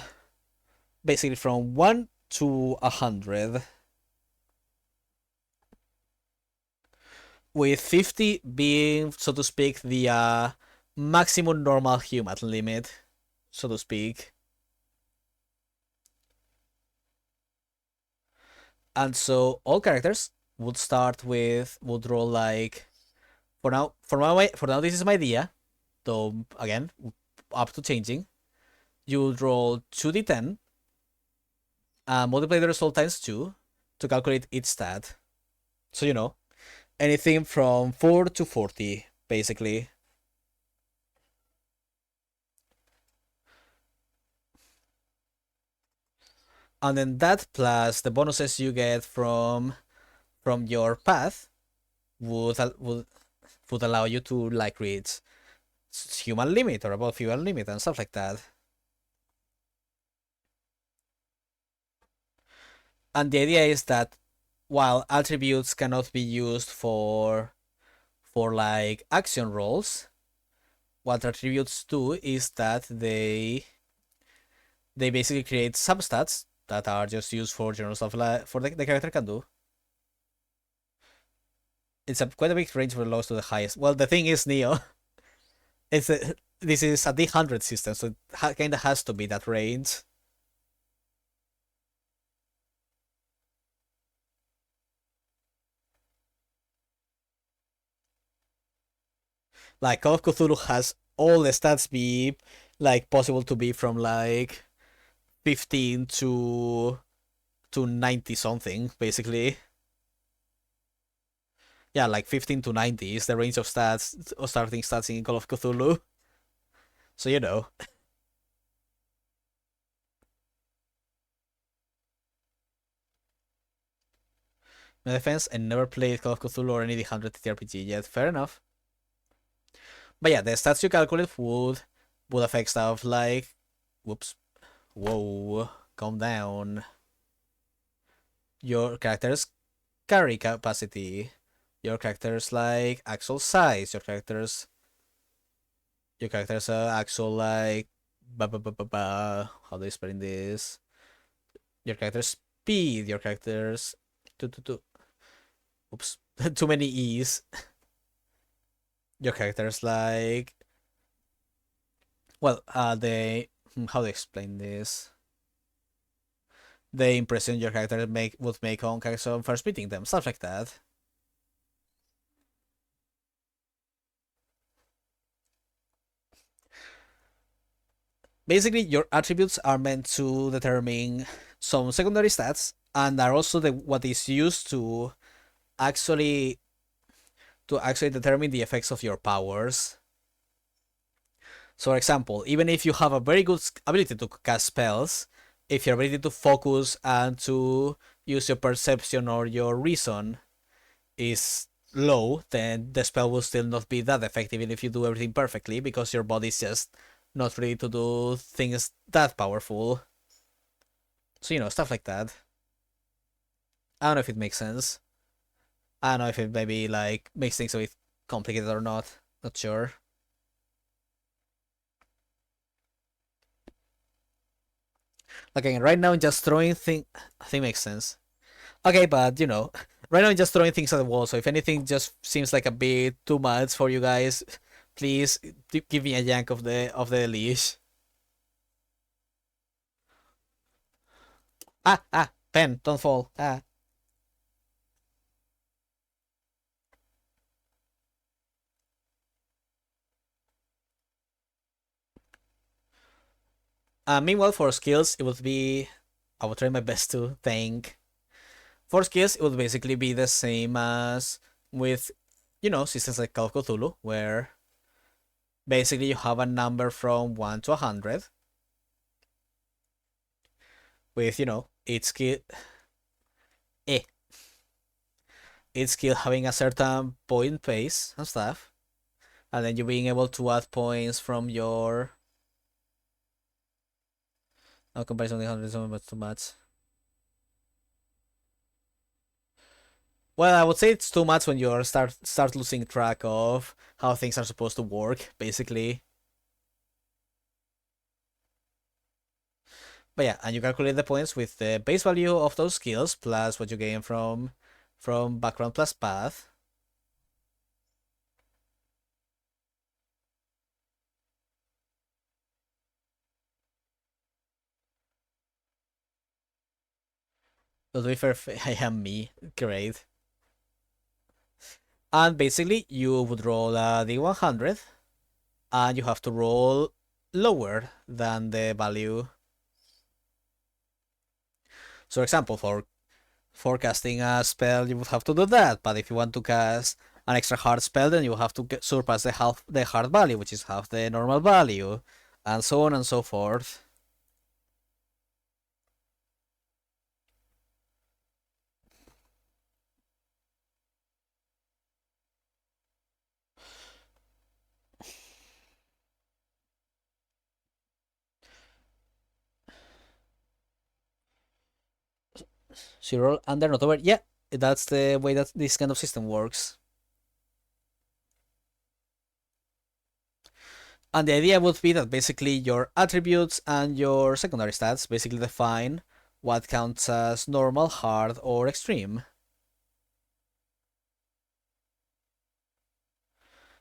basically from 1 to 100, with 50 being, so to speak, the maximum normal human limit, so to speak. And so all characters would roll like, for now this is my idea, though again up to changing. You would roll 2d10, multiply the result times 2 to calculate each stat. So anything from 4 to 40 basically. And then that plus the bonuses you get from your path would allow you to like reach human limit or above human limit and stuff like that. And the idea is that while attributes cannot be used for like action rolls, what attributes do is that they basically create substats that are just used for general stuff like for the character can do. It's quite a big range from the lowest to the highest. Well, the thing is, Neo, this is a D100 system, so it kind of has to be that range. Like Call of Cthulhu has all the stats be like possible to be from like 15 to 90 something, basically. Yeah, like 15 to 90 is the range of stats or starting stats in Call of Cthulhu. So My defense, I never played Call of Cthulhu or any D100 TTRPG yet. Fair enough. But yeah, the stats you calculate would affect stuff like, whoops, whoa, calm down. Your character's carry capacity, your character's like actual size, your character's actual like how do you spell in this? Your character's speed, your character's oops, too many E's. Your character's like, well, they how do I explain this? The impression your character would make on characters on first meeting them, stuff like that. Basically, your attributes are meant to determine some secondary stats and are also what is used actually to actually determine the effects of your powers. So, for example, even if you have a very good ability to cast spells, if your ability to focus and to use your perception or your reason is low, then the spell will still not be that effective even if you do everything perfectly because your body's just not ready to do things that powerful. So, stuff like that. I don't know if it makes sense. I don't know if it maybe like makes things a bit complicated or not. Not sure. Like again, right now I'm just throwing thing. I think makes sense. Okay, but right now I'm just throwing things at the wall. So if anything just seems like a bit too much for you guys, Please give me a yank of the leash. Pen, don't fall. Meanwhile, for skills, it would be. I will try my best to think. For skills, it would basically be the same as with, systems like Call of Cthulhu, where basically you have a number from 1 to 100, with, each skill, eh, each skill having a certain point pace and stuff, and then you being able to add points from your. No comparison with 100 but too much. Well, I would say it's too much when you start losing track of how things are supposed to work, basically. But yeah, and you calculate the points with the base value of those skills plus what you gain from background plus path. But to be fair, I am me. Great. And basically, you would roll a d100, and you have to roll lower than the value. So, for example, for casting a spell, you would have to do that. But if you want to cast an extra hard spell, then you have to surpass the hard value, which is half the normal value, and so on and so forth. So you roll under, not over. Yeah, that's the way that this kind of system works. And the idea would be that basically your attributes and your secondary stats basically define what counts as normal, hard, or extreme.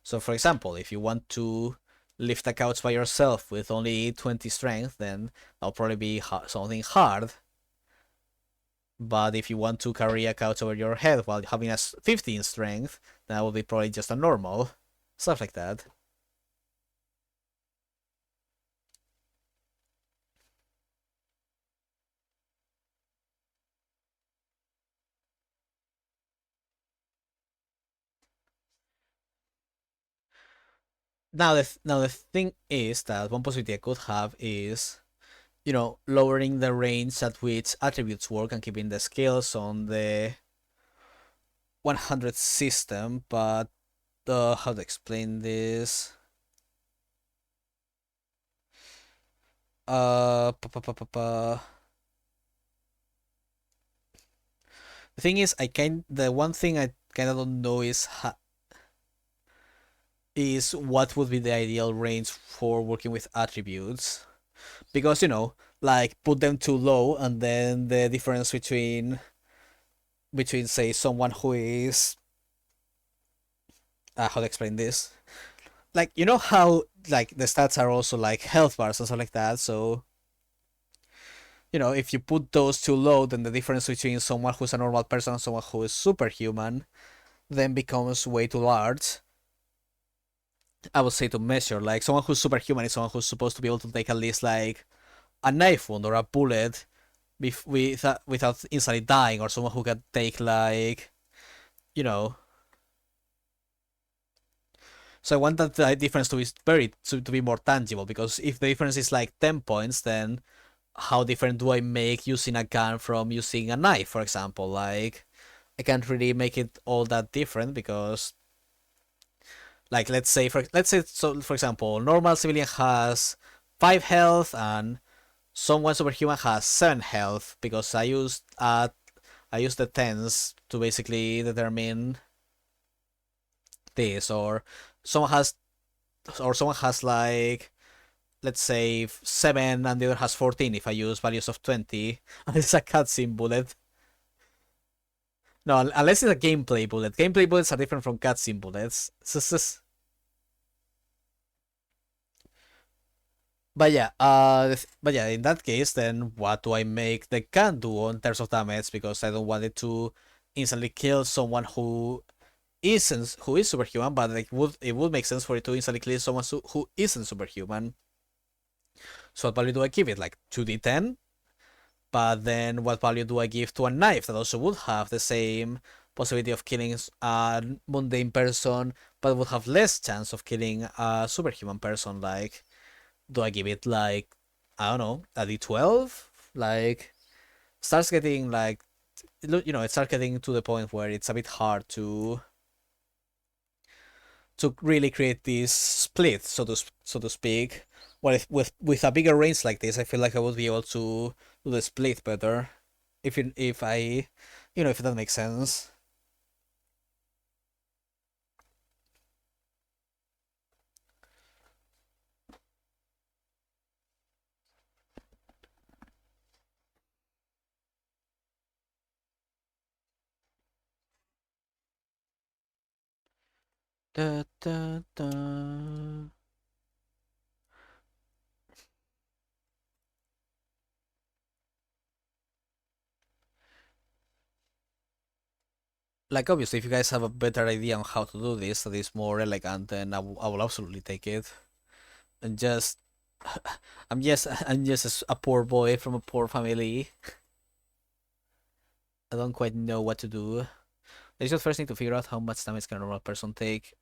So, for example, if you want to lift a couch by yourself with only 20 strength, then that'll probably be something hard. But if you want to carry a couch over your head while having a 15 strength, then that would be probably just a normal. Stuff like that. Now the thing is that one possibility I could have is, lowering the range at which attributes work and keeping the skills on the 100 system, but how to explain this? The thing is, the one thing I kind of don't know is what would be the ideal range for working with attributes, because like put them too low, and then the difference between say someone who is how to explain this, like how like the stats are also like health bars and stuff like that, so if you put those too low, then the difference between someone who's a normal person and someone who is superhuman then becomes way too large. I would say to measure, like someone who's superhuman is someone who's supposed to be able to take at least like a knife wound or a bullet without instantly dying, or someone who can take like, you know. So I want that difference to be more tangible, because if the difference is like 10 points, then how different do I make using a gun from using a knife, for example? Like, I can't really make it all that different, because like for example, normal civilian has 5 health and someone superhuman has 7 health, because I used the tens to basically determine this, someone has like, let's say 7 and the other has 14 if I use values of 20 and it's a cutscene bullet. No, unless it's a gameplay bullet. Gameplay bullets are different from cutscene bullets. but yeah, in that case, then what do I make the gun do in terms of damage? Because I don't want it to instantly kill someone who is superhuman, but like it would make sense for it to instantly kill someone who isn't superhuman. So what value do I give it? Like 2d10? But then what value do I give to a knife that also would have the same possibility of killing a mundane person, but would have less chance of killing a superhuman person? Like, do I give it like, I don't know, a d12? Like, starts getting like, it starts getting to the point where it's a bit hard to really create this split, so to speak. Well, if, with a bigger range like this, I feel like I would be able to do the split better. If I, if that makes sense. Da, da, da. Like obviously, if you guys have a better idea on how to do this that is more elegant, then I will absolutely take it. And just, I'm just a poor boy from a poor family. I don't quite know what to do. I just first need to figure out how much damage can a normal person take.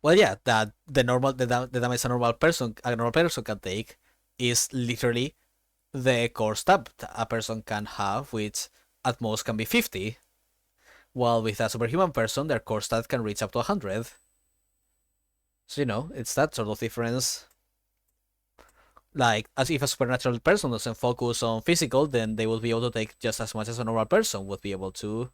Well, yeah, that the damage a normal person can take is literally the core stab a person can have, which at most can be 50. While with a superhuman person, their core stat can reach up to 100. So it's that sort of difference. Like, as if a supernatural person doesn't focus on physical, then they will be able to take just as much as a normal person would be able to,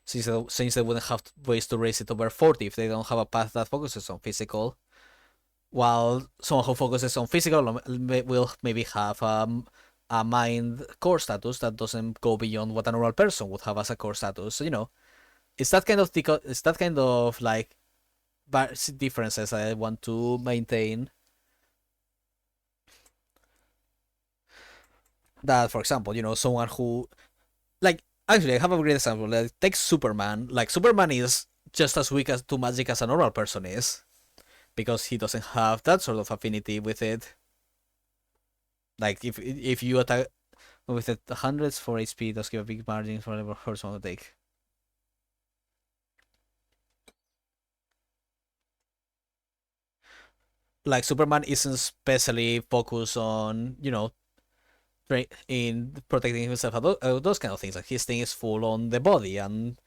since they wouldn't have ways to raise it over 40 if they don't have a path that focuses on physical. While someone who focuses on physical will maybe have a mind core status that doesn't go beyond what a normal person would have as a core status. So, it's that kind of like differences I want to maintain. That, for example, someone who, like, actually, I have a great example. Like, take Superman. Like, Superman is just as weak as to magic as a normal person is, because he doesn't have that sort of affinity with it. Like, if you attack with it hundreds for HP, does give a big margin for whatever person to take. Like, Superman isn't especially focused on, in protecting himself, those kind of things. Like, his thing is full on the body and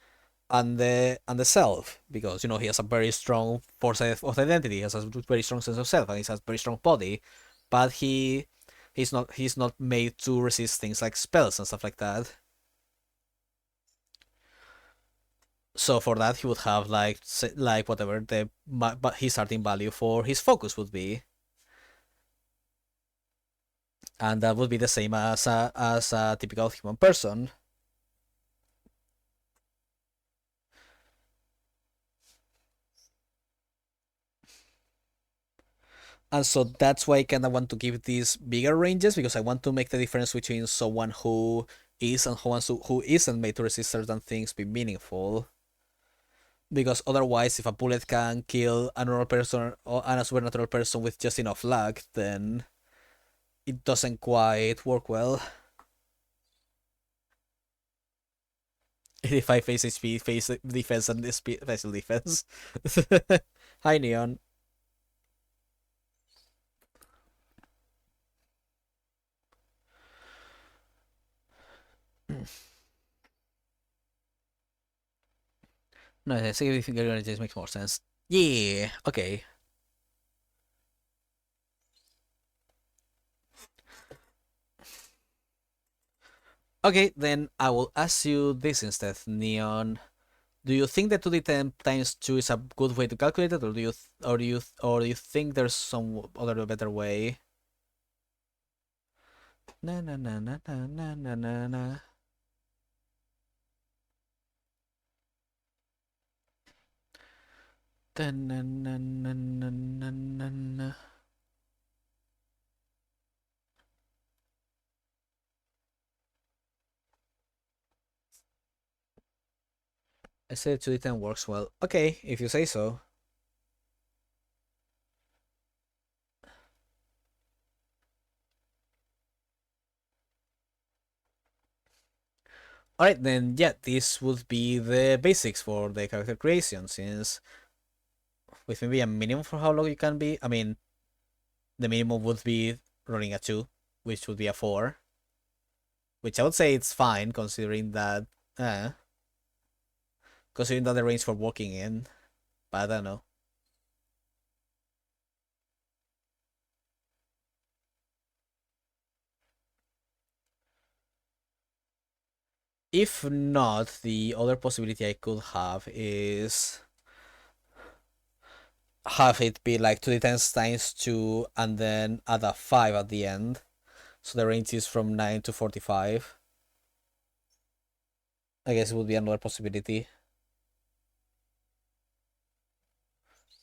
the self, because he has a very strong force of identity, he has a very strong sense of self, and he has a very strong body, but he's not made to resist things like spells and stuff like that. So for that, he would have like whatever but his starting value for his focus would be, and that would be the same as a typical human person. And so that's why I kind of want to give these bigger ranges, because I want to make the difference between someone who is and who isn't made to resist certain things be meaningful. Because otherwise, if a bullet can kill a normal person and a supernatural person with just enough luck, then it doesn't quite work well. 85 face HP, face defense, and special defense. Hi, Neon. No, I think it just makes more sense. Yeah, okay. Okay, then I will ask you this instead, Neon. Do you think that 2d10 times 2 is a good way to calculate it, or do you think there's some other better way? Na na na na na na na na na. Dun-dun-dun-dun-dun-dun-dun. I said 2d10 works well. Okay, if you say so. Alright, then, yeah, this would be the basics for the character creation, since with maybe a minimum for how long you can be. I mean, the minimum would be running a 2, which would be a 4. Which I would say it's fine, uh, considering that the range for walking in. But I don't know. If not, the other possibility I could have is have it be like 2d10 times 2 and then add a 5 at the end. So the range is from 9 to 45. I guess it would be another possibility.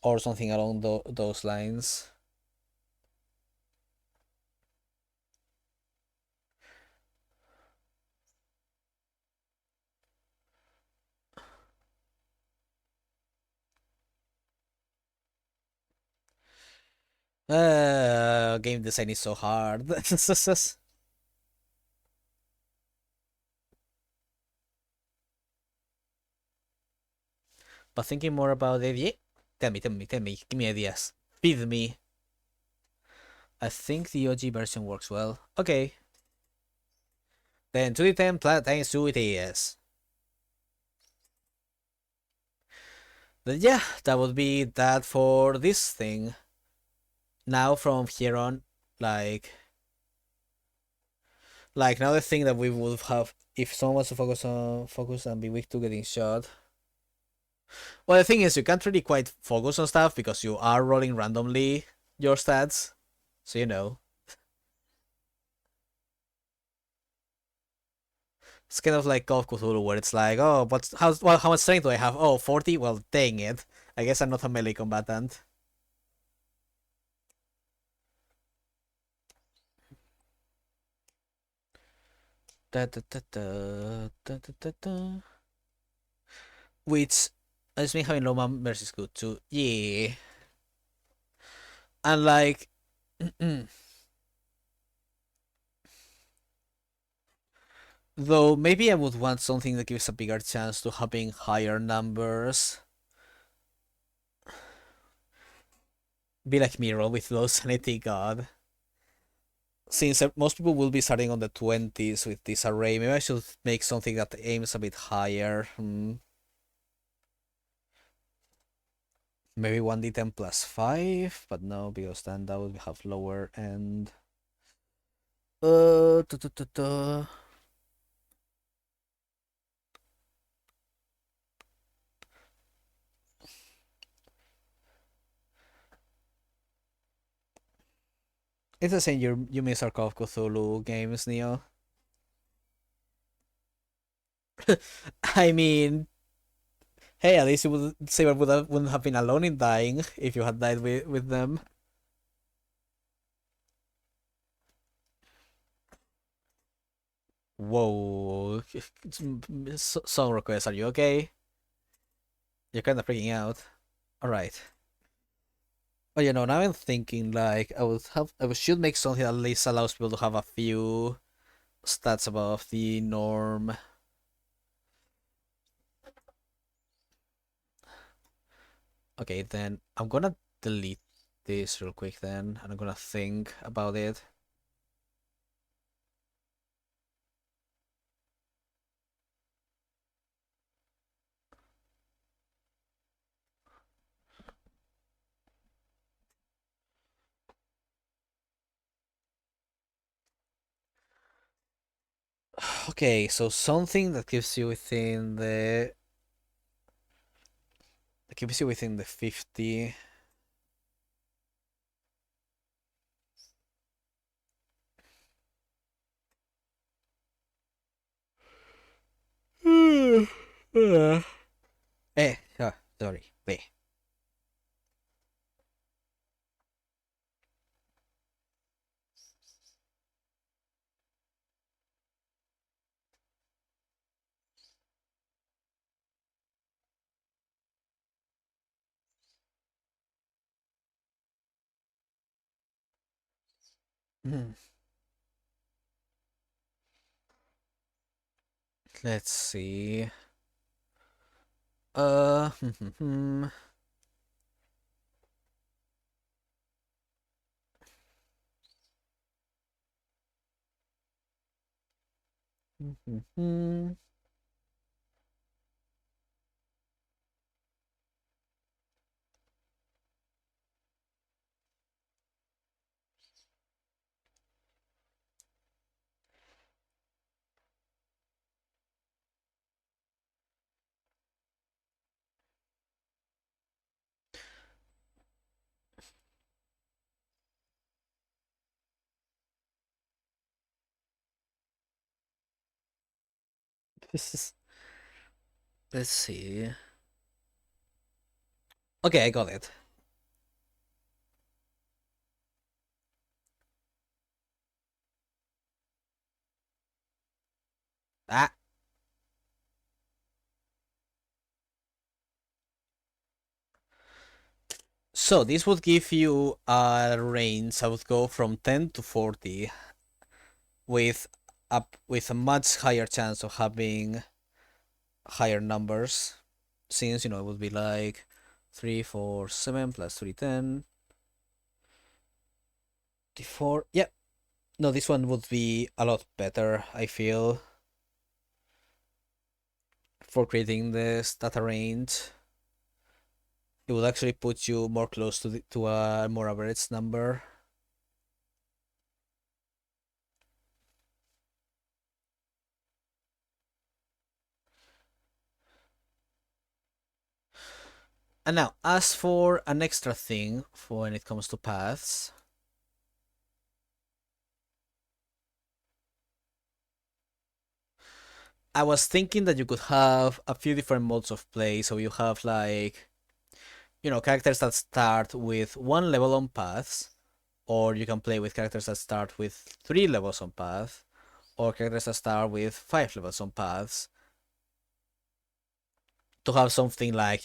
Or something along those lines. Game design is so hard. But thinking more about it, yeah. Tell me, give me ideas. Feed me. I think the OG version works well. Okay. Then 2d10 times 2 it is. Then yeah, that would be that for this thing. Now from here on, like now the thing that we would have if someone wants to focus and be weak to getting shot. Well, the thing is, you can't really quite focus on stuff because you are rolling randomly your stats, so you know. It's kind of like Call of Cthulhu, where it's like, oh, how much strength do I have? Oh, 40? Well, dang it. I guess I'm not a melee combatant. Da, da, da, da, da, da, da, da. Which, I mean, having low mercy is good too. Yeah. And like, though maybe I would want something that gives a bigger chance to having higher numbers. Be like Miro with low sanity god. Since most people will be starting on the 20s with this array, maybe I should make something that aims a bit higher. Maybe 1d10 plus 5, but no, because then that would have lower end. Da, da, da, da. It's the same you miss our Call of Cthulhu games, Neo. I mean, hey, at least you would Saber wouldn't have been alone in dying if you had died with them. Whoa. Song request, are you okay? You're kind of freaking out. Alright. Oh, now I'm thinking like should make something that at least allows people to have a few stats above the norm. Okay, then I'm gonna delete this real quick then, and I'm gonna think about it. Okay, so something that keeps you within the 50. Sorry. Wait. Hmm. Let's see. Uh, let's see. Okay, I got it. Ah, so this would give you a range. I would go from 10 to 40 with with a much higher chance of having higher numbers, since it would be like 3, 4, 7 plus 3, 10, 4. Yeah, no, this one would be a lot better, I feel, for creating this data range. It would actually put you more close to to a more average number. And now, as for an extra thing for when it comes to paths, I was thinking that you could have a few different modes of play. So you have like, characters that start with one level on paths, or you can play with characters that start with 3 levels on path, or characters that start with 5 levels on paths, to have something like,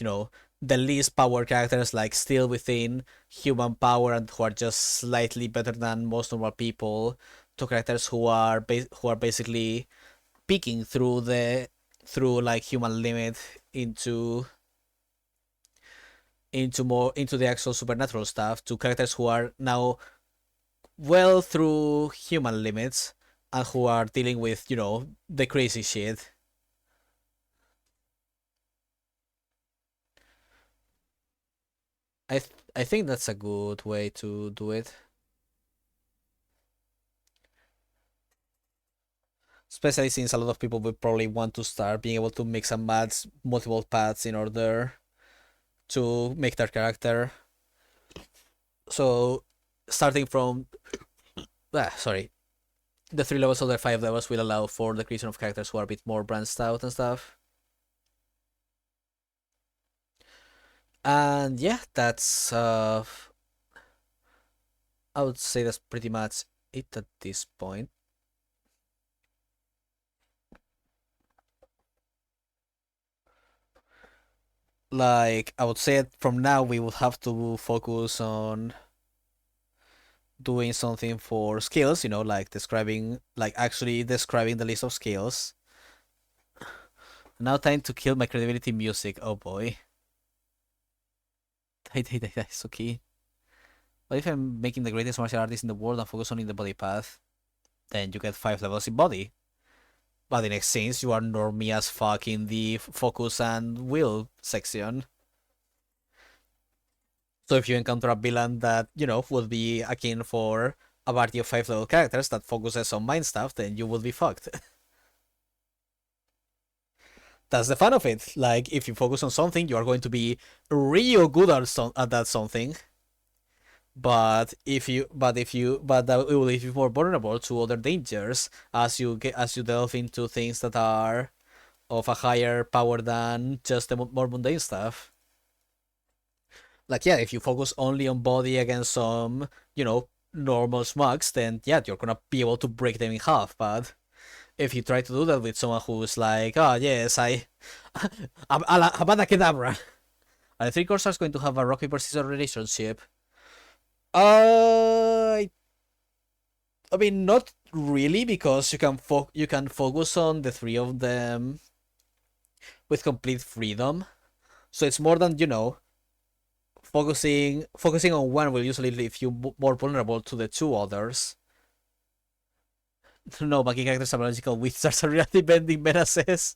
the least power characters like still within human power and who are just slightly better than most normal people, to characters who are basically peeking through like human limit into into the actual supernatural stuff, to characters who are now well through human limits and who are dealing with, the crazy shit. I think that's a good way to do it. Especially since a lot of people would probably want to start being able to mix and match multiple paths in order to make their character. So starting from sorry, the 3 levels or the 5 levels will allow for the creation of characters who are a bit more branched out and stuff. And yeah, that's I would say that's pretty much it at this point. Like, I would say from now we would have to focus on doing something for skills, like actually describing the list of skills. Now time to kill my credibility music. Oh boy. It's okay. What if I'm making the greatest martial artist in the world and focus only on the body path? Then you get 5 levels in body. But in exchange, you are normie as fuck in the focus and will section. So if you encounter a villain that, would be akin for a party of 5 level characters that focuses on mind stuff, then you will be fucked. That's the fun of it. Like, if you focus on something, you are going to be real good at that something. But that will leave you more vulnerable to other dangers as you delve into things that are of a higher power than just the more mundane stuff. Like, yeah, if you focus only on body against some, normal smugs, then yeah, you're gonna be able to break them in half. But if you try to do that with someone who's like, oh yes, Avada Kedavra, I think Corsair's going to have a rock paper scissors relationship. I I mean, not really, because you can focus on the three of them with complete freedom. So it's more than, focusing on one will usually leave you more vulnerable to the two others. No, making characters are magical wizards are reality bending menaces.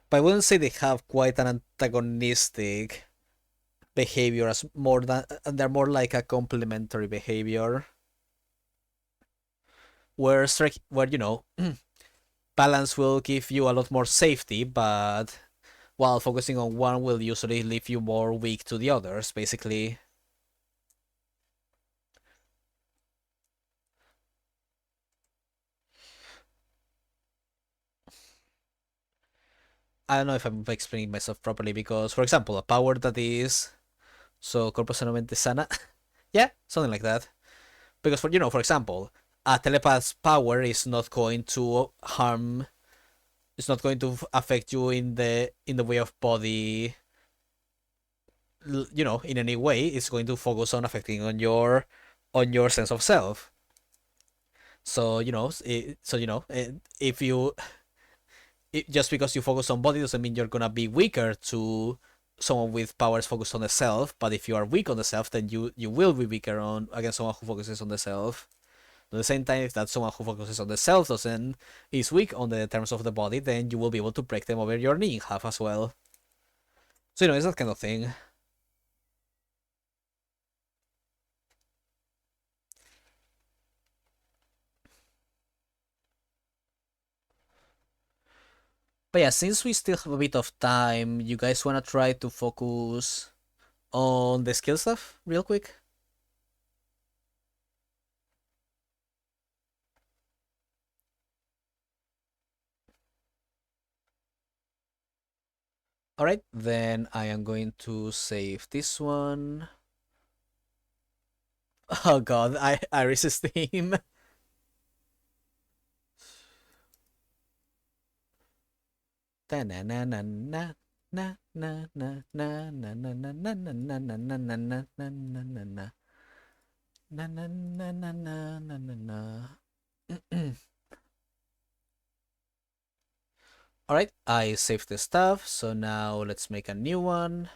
But I wouldn't say they have quite an antagonistic behavior, as more than they're more like a complementary behavior, where balance will give you a lot more safety, but while focusing on one will usually leave you more weak to the others, basically. I don't know if I'm explaining myself properly, because, for example, a power that is so corpus mente sana, yeah, something like that. Because for example, a telepath's power is not going to harm, it's not going to affect you in the way of body, in any way. It's going to focus on affecting on your sense of self. So if you just because you focus on body doesn't mean you're gonna be weaker to someone with powers focused on the self. But if you are weak on the self, then you will be weaker on against someone who focuses on the self. At the same time, if that someone who focuses on the self doesn't is weak on the terms of the body, then you will be able to break them over your knee in half as well. So it's that kind of thing. But yeah, since we still have a bit of time, you guys wanna try to focus on the skill stuff real quick? Alright, then I am going to save this one. Oh god, I resist him. Alright, I saved the stuff, so now let's make a new one.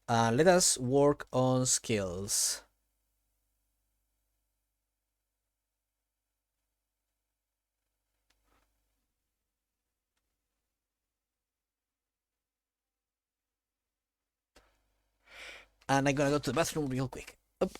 Let us work on skills. And I'm gonna go to the bathroom real quick. Oop.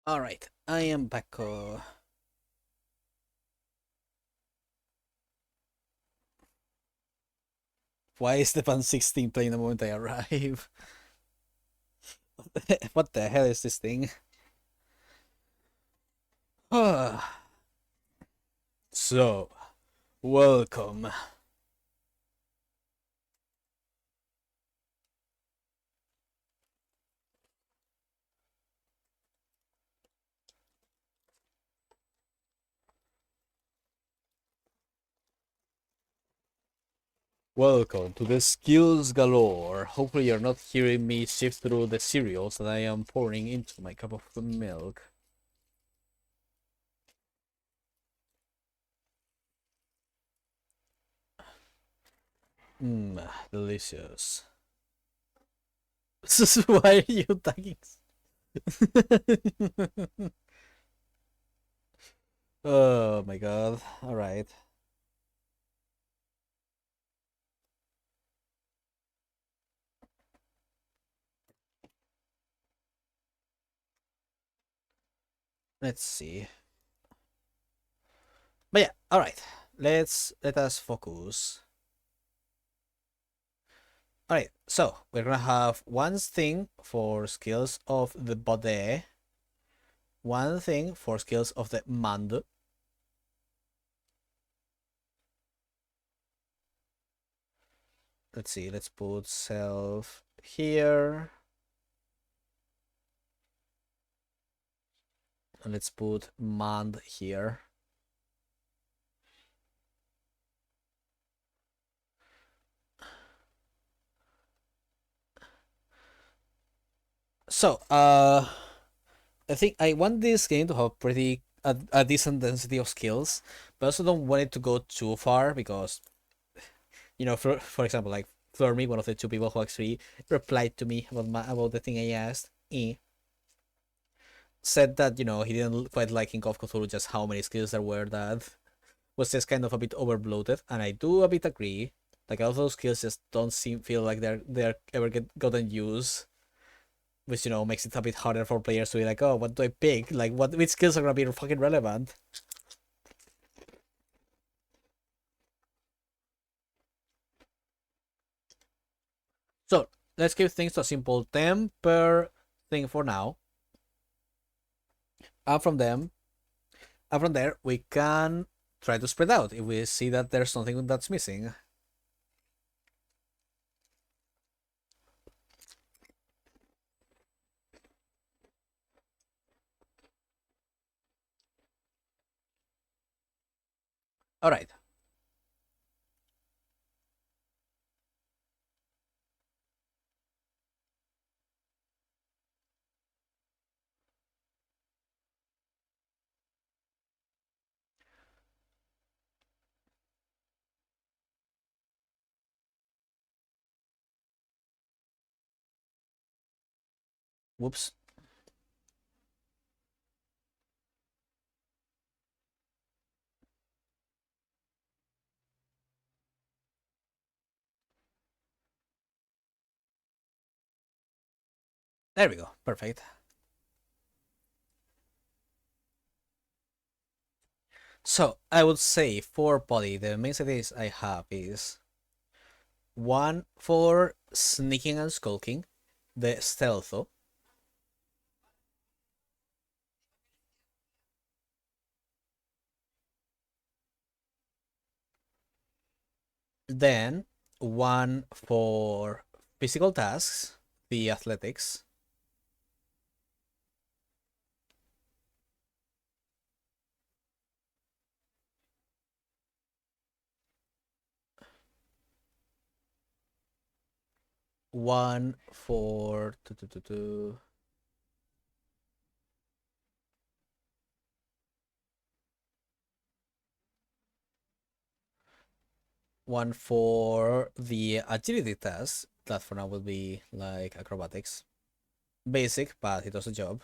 All right, I am back. Why is the Pan 16 playing the moment I arrive? What the hell is this thing? So, welcome. Welcome to the Skills Galore. Hopefully you're not hearing me sift through the cereals that I am pouring into my cup of milk. Mmm, delicious. Why are you tagging? Oh my god. Alright. Let's see. But yeah, alright. Let us focus. Alright, so we're gonna have one thing for skills of the body, one thing for skills of the mind. Let's see, let's put self here. And let's put mind here. So, I think I want this game to have pretty a decent density of skills, but I also don't want it to go too far because, for example, like Flurmy, one of the two people who actually replied to me about the thing I asked, said that he didn't quite like in Call of Cthulhu just how many skills there were that was just kind of a bit overbloated, and I do a bit agree. Like all those skills just don't feel like they're ever gotten used, which makes it a bit harder for players to be like, oh, what do I pick? Like, which skills are gonna be fucking relevant? So let's keep things to a simple temper thing for now, and from there we can try to spread out if we see that there's something that's missing. All right. Whoops. There we go. Perfect. So I would say for body, the main cities I have is one for sneaking and skulking, the stealtho. Then one for physical tasks, the athletics. One for one for the agility test. That for now will be like acrobatics. Basic, but it does the job.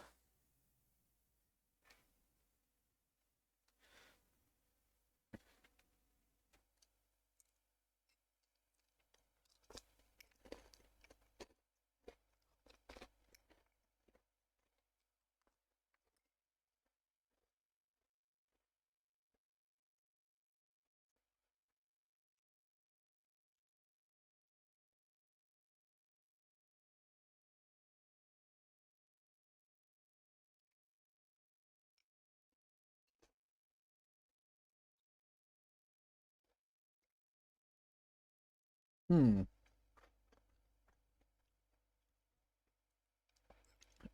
Hmm.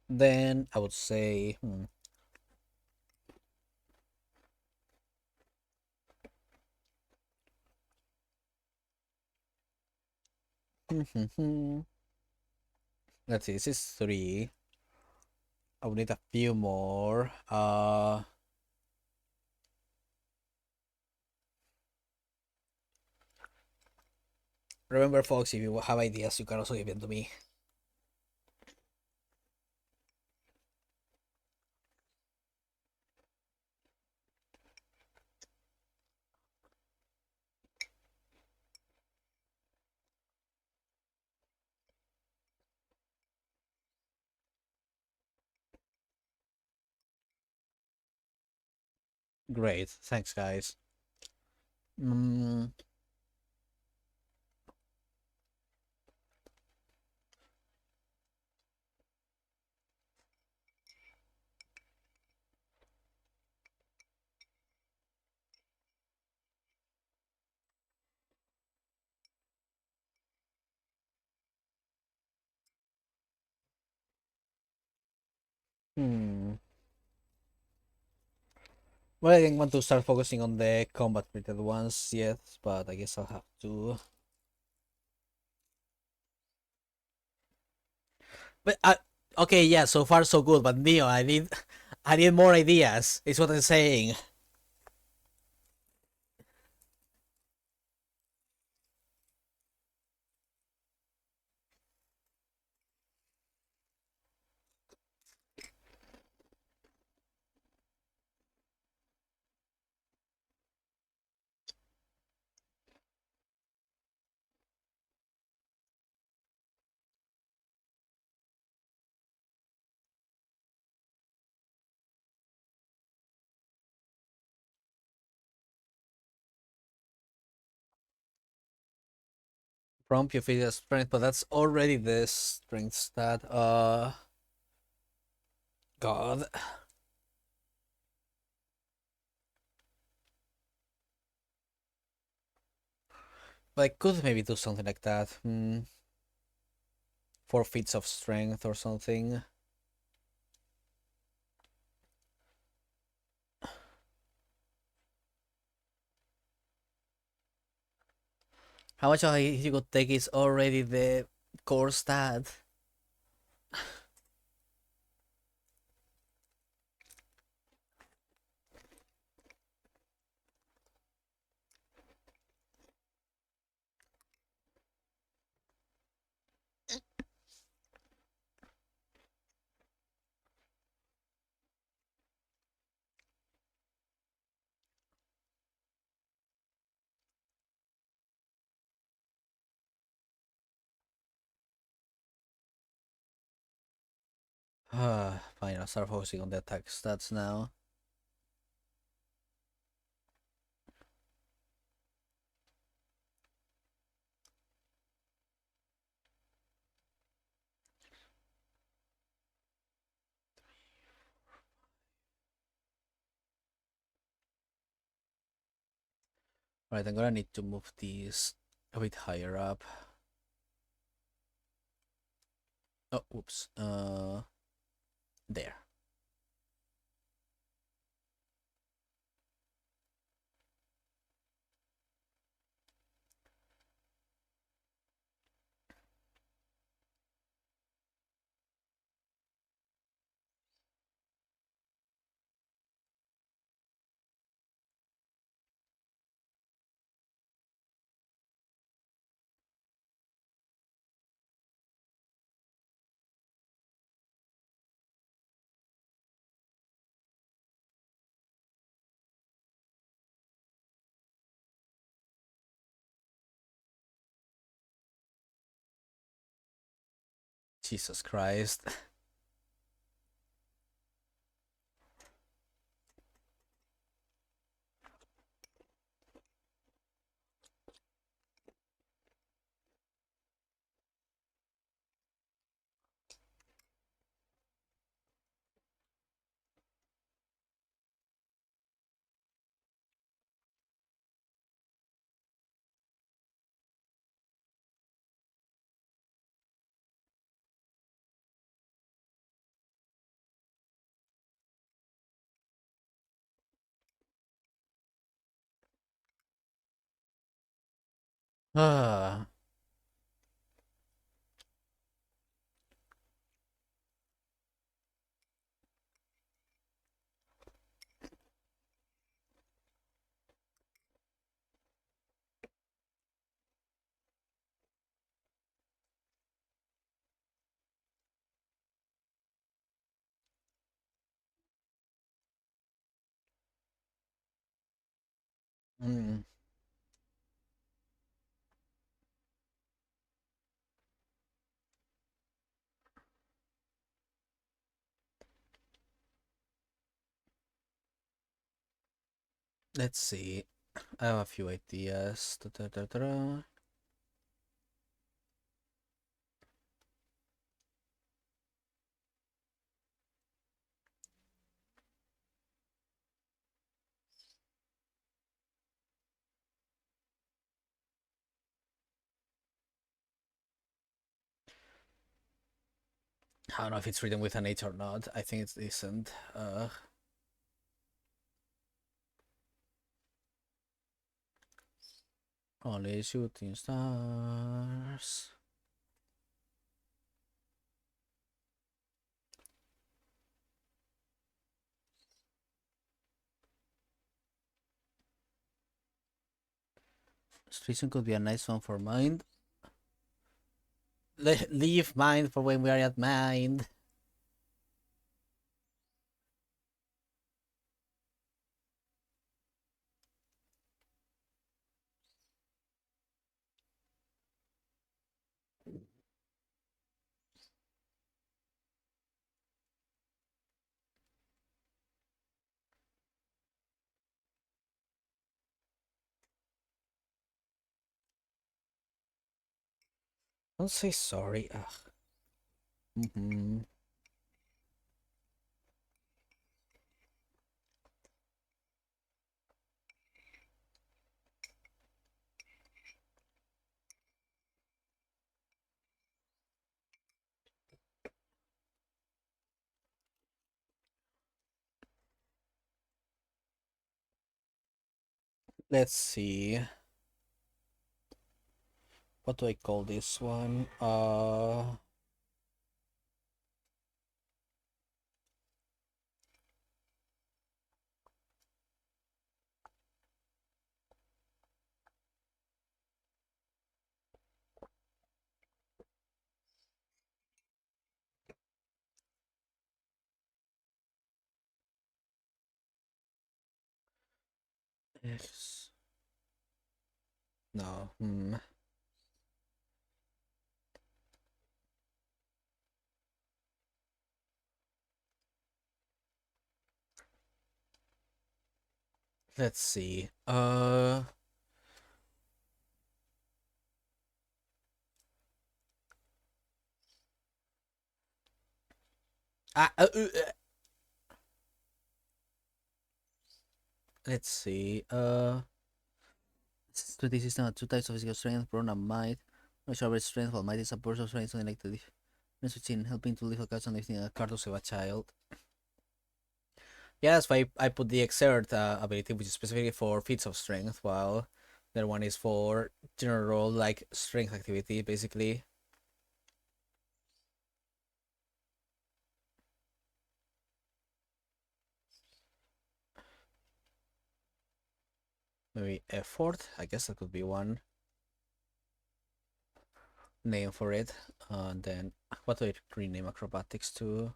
Then I would say, let's see, this is 3. I would need a few more. Remember, folks, if you have ideas, you can also give them to me. Great. Thanks, guys. Mm, hmm. Well, I didn't want to start focusing on the combat related ones yet, but I guess I'll have to. But okay, yeah, so far so good. But Neo, I need more ideas. Is what I'm saying. Prompt your physical strength, but that's already the strength stat. God. But I could maybe do something like that. 4 feats of strength or something. How much of a hit you could take is already the core stat. Fine, I'll start focusing on the attack stats now. Right, I'm gonna need to move these a bit higher up. Oh, whoops. There. Jesus Christ. Ah. Mm. Let's see. I have a few ideas. Da-da-da-da. I don't know if it's written with an H or not. I think it's decent. Only shooting stars. Station could be a nice one for mind. Leave mind for when we are at mind. Don't say sorry. Ugh. Mm-hmm. Let's see. What do I call this one? Yes. No. Let's see. Ah, let's see. So this is not two types of physical strength, brawn and might. No sharper strength, while might is a burst of strength, something like the difference between helping to lift a couch and lifting a card to save a child. Yeah, that's why I put the exert ability, which is specifically for feats of strength, while the other one is for general like strength activity, basically. Maybe effort. I guess that could be one name for it. And then what do I rename acrobatics to?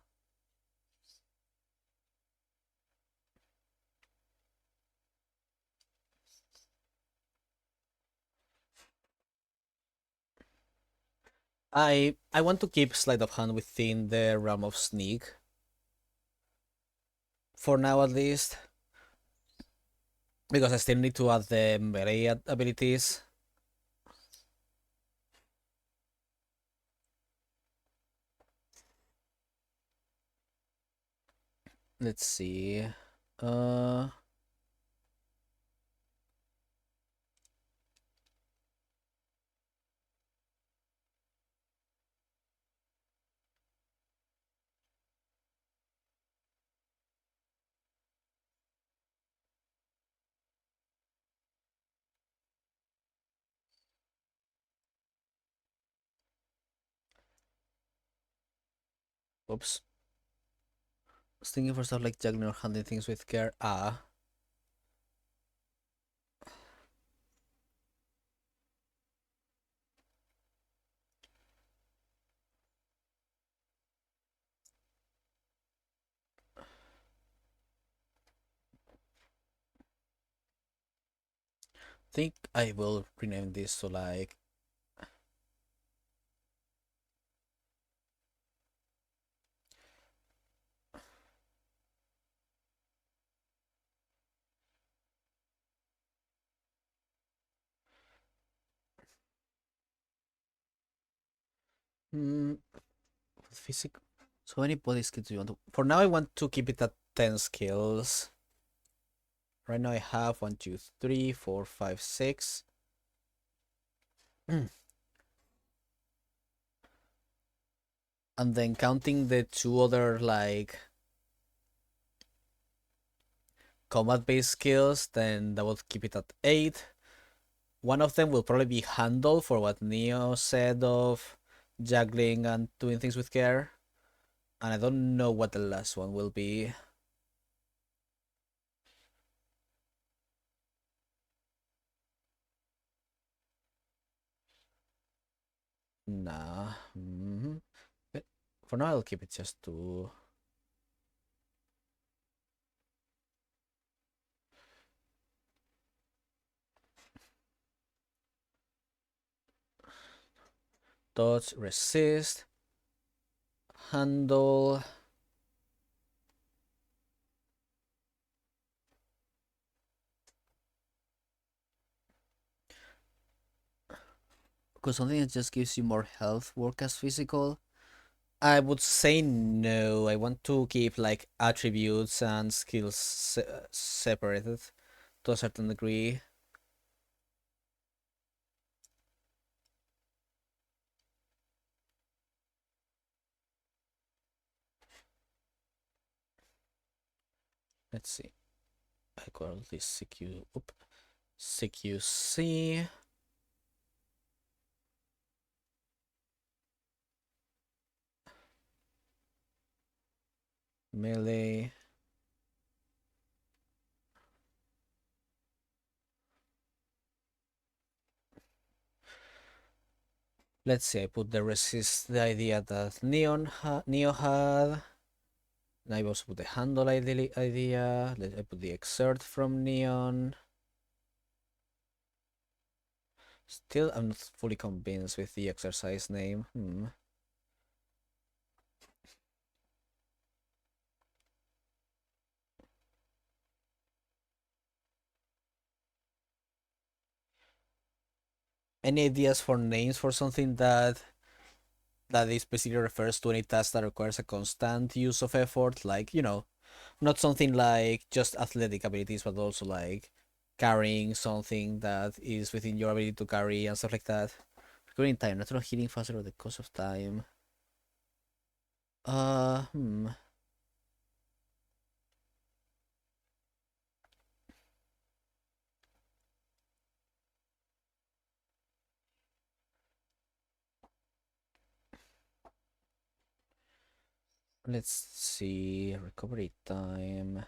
I want to keep sleight of hand within the realm of sneak for now, at least, because I still need to add the melee abilities. Let's see. Uh, Oops. I was thinking for stuff like juggling or handling things with care. Think I will rename this to like physical. So many body skills do you want to? For now, I want to keep it at 10 skills. Right now, I have 1, 2, 3, 4, 5, 6. And then counting the two other like combat-based skills, then that will keep it at 8. One of them will probably be handle for what Neo said of juggling and doing things with care. And I don't know what the last one will be. Nah. But for now, I'll keep it just to. Dodge, resist, handle. Because something that just gives you more health work as physical. I would say no. I want to keep like attributes and skills separated to a certain degree. Let's see. I call this CQ. CQC. Melee. Let's see. I put the resist, the idea that Neo had. And I also put the handle idea. I put the exert from Neon. Still, I'm not fully convinced with the exercise name. Any ideas for names for something that is specifically refers to any task that requires a constant use of effort? Like, not something like just athletic abilities, but also like carrying something that is within your ability to carry and stuff like that. Recurring time, natural healing faster or the cost of time. Uh, hmm. Let's see. Recovery time.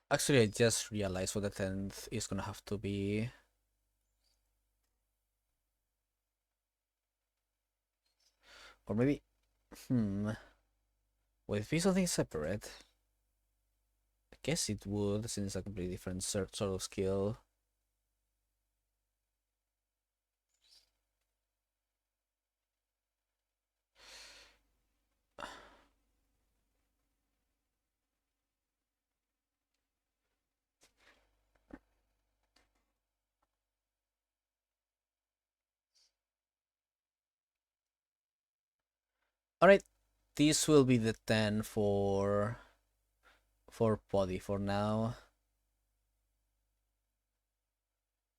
Actually, I just realized what the 10th is gonna have to be. Or maybe, would it be something separate? I guess it would, since it's a completely different sort of skill. Alright, this will be the 10 for body for now.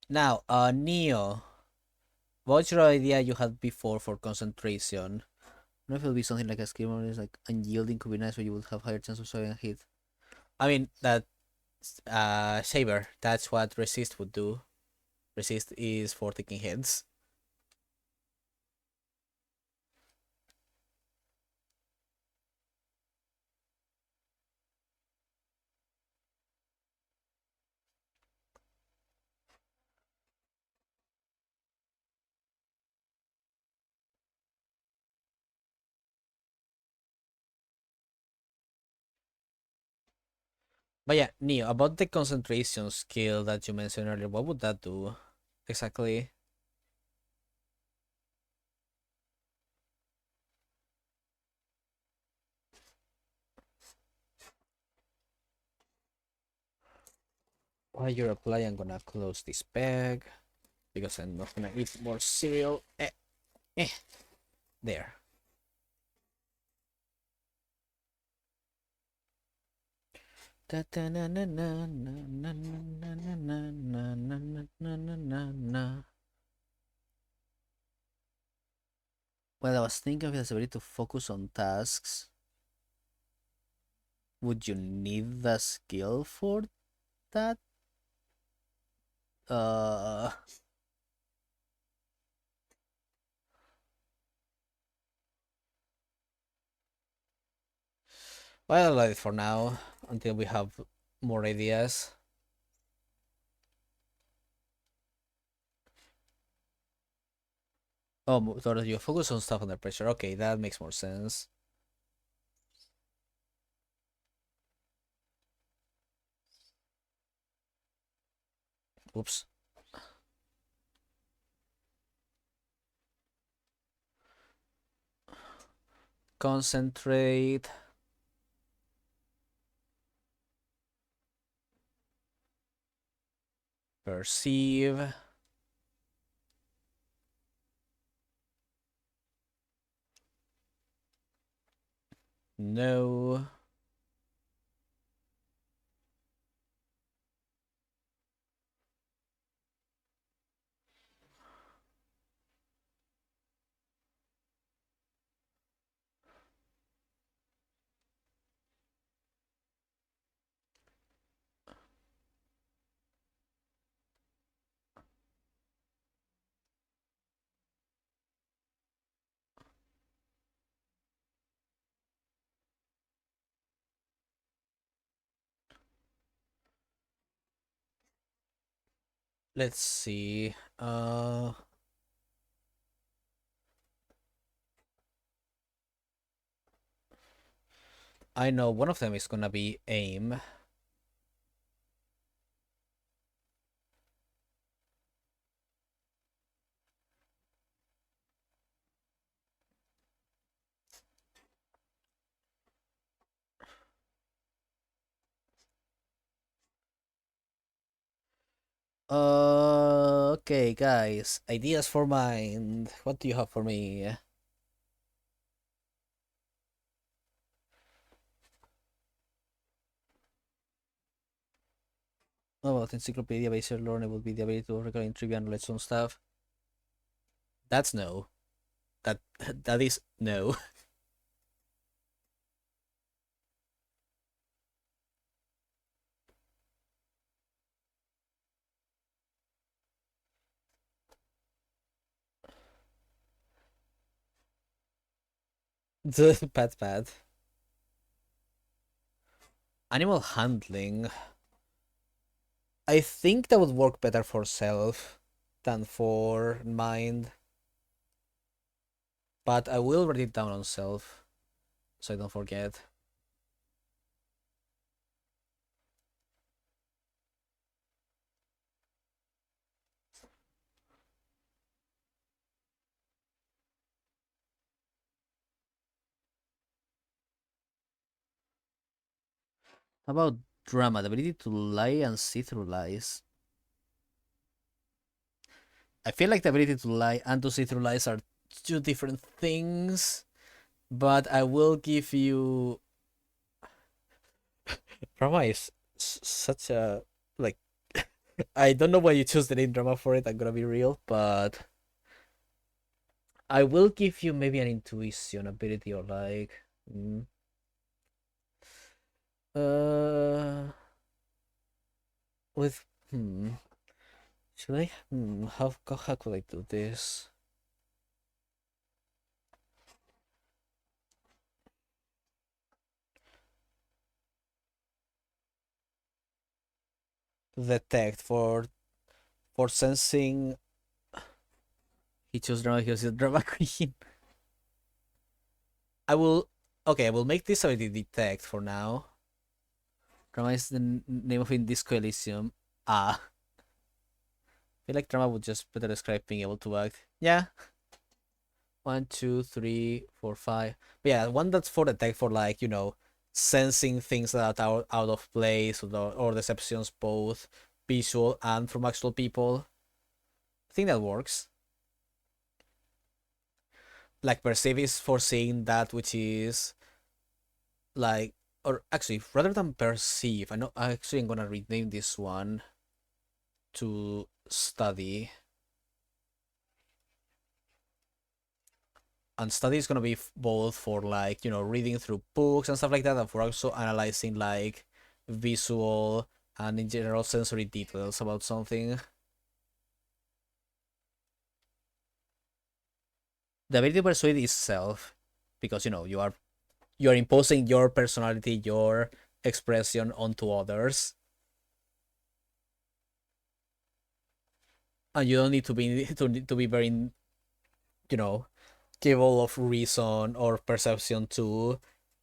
Now, Neo, what's your idea you had before for concentration? I don't know if it'll be something like a skill where it's like unyielding could be nice, where you would have higher chance of surviving a hit. I mean that Saber, that's what resist would do. Resist is for taking hits. But yeah, Neo, about the concentration skill that you mentioned earlier, what would that do exactly? While you're applying, I'm gonna close this bag because I'm not gonna eat more cereal. There. Well, I was thinking of his ability to focus on tasks. Would you need the skill for that? Uh, well, I'll let it for now until we have more ideas. Oh, so you focus on stuff under pressure. Okay, that makes more sense. Oops. Concentrate. Perceive. No. Let's see. I know one of them is gonna be aim. Okay, guys. Ideas for mind. What do you have for me? Oh, about encyclopedia based learning would be the ability to recall trivia knowledge on stuff. That's no. That that is no. Bad bad. Animal handling. I think that would work better for self than for mind. But I will write it down on self so I don't forget. How about drama? The ability to lie and see through lies. I feel like the ability to lie and to see through lies are two different things, but I will give you. Drama is such a like. I don't know why you chose the name drama for it. I'm gonna be real, but I will give you maybe an intuition ability or like. Mm, uh, with should I? How could I do this? Detect for sensing. He chose drama. He was a drama queen. I will. Okay, I will make this ability detect for now. Drama is the name of in Disco Elysium. Ah, I feel like drama would just better describe being able to act. Yeah. 1, 2, 3, 4, 5. But yeah, one that's for detect for like, sensing things that are out of place or deceptions, both visual and from actual people. I think that works. Like perceive is for seeing that which is like, or actually rather than perceive, I actually am gonna rename this one to study. And study is gonna be both for like, reading through books and stuff like that, and for also analyzing like visual and in general sensory details about something. The ability to persuade is self, because you are imposing your personality, your expression onto others, and you don't need to be to be very you know capable of reason or perception to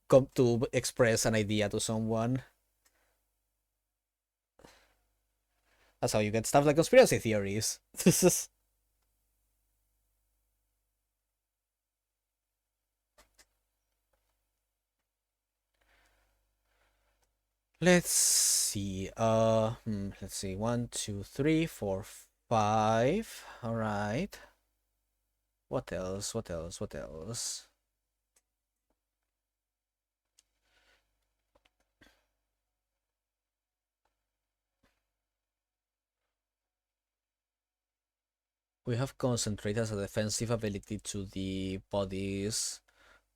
come to express an idea to someone. That's how you get stuff like conspiracy theories. Let's see. Let's see. 1, 2, 3, 4, 5. All right. What else? What else? What else? We have concentrate as a defensive ability to the body's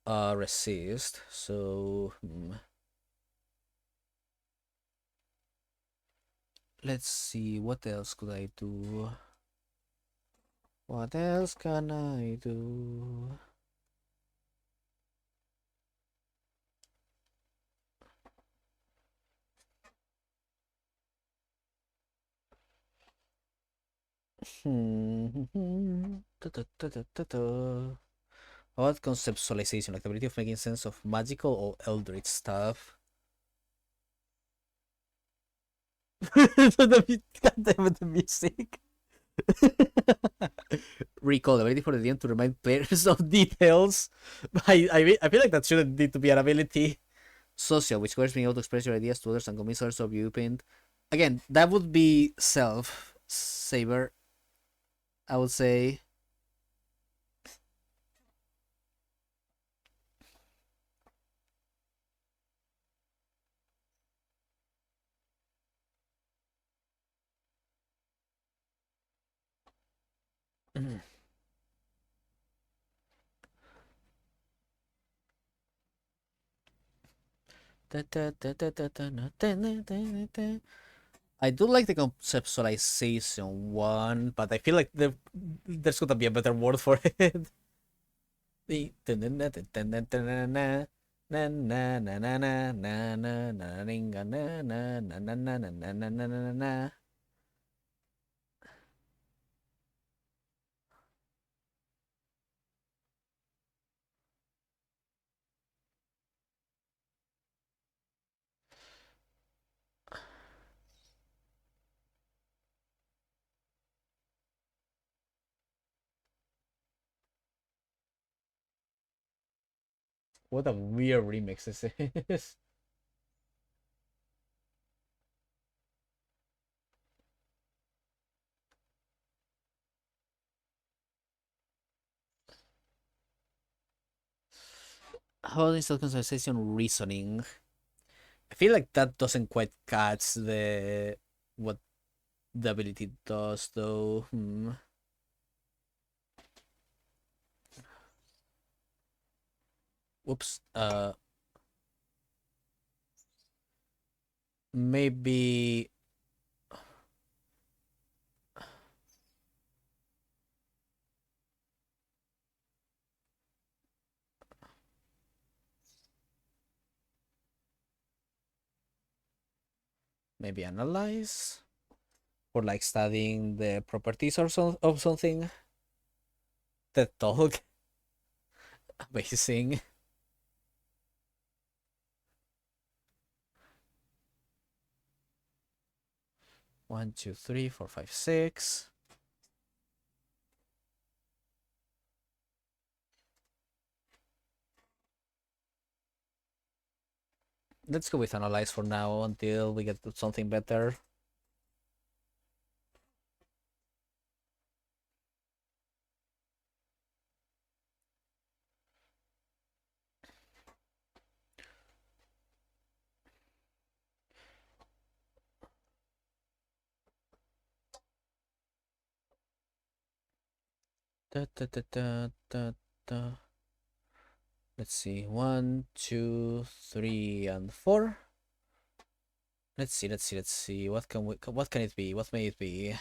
resist. So let's see. What else could I do? What else can I do? About conceptualization, like the ability of making sense of magical or eldritch stuff. God damn it, the music. Recall, the ability for the DM to remind players of details. I feel like that shouldn't need to be an ability. Social, which requires being able to express your ideas to others and convince others of your viewpoint. Again, that would be self saber, I would say. I do like the conceptualization one, but I feel like there's gonna be a better word for it. What a weird remix this is. How about instead conversation reasoning? I feel like that doesn't quite catch the what the ability does though. Oops. Maybe. Maybe analyze, or like studying the properties or of something. TED Talk. Amazing. 1, 2, 3, 4, 5, 6. Let's go with analyze for now until we get to something better. Da, da, da, da, da, da. Let's see. 1, 2, 3, and 4. Let's see. Let's see. Let's see. What can it be? What may it be?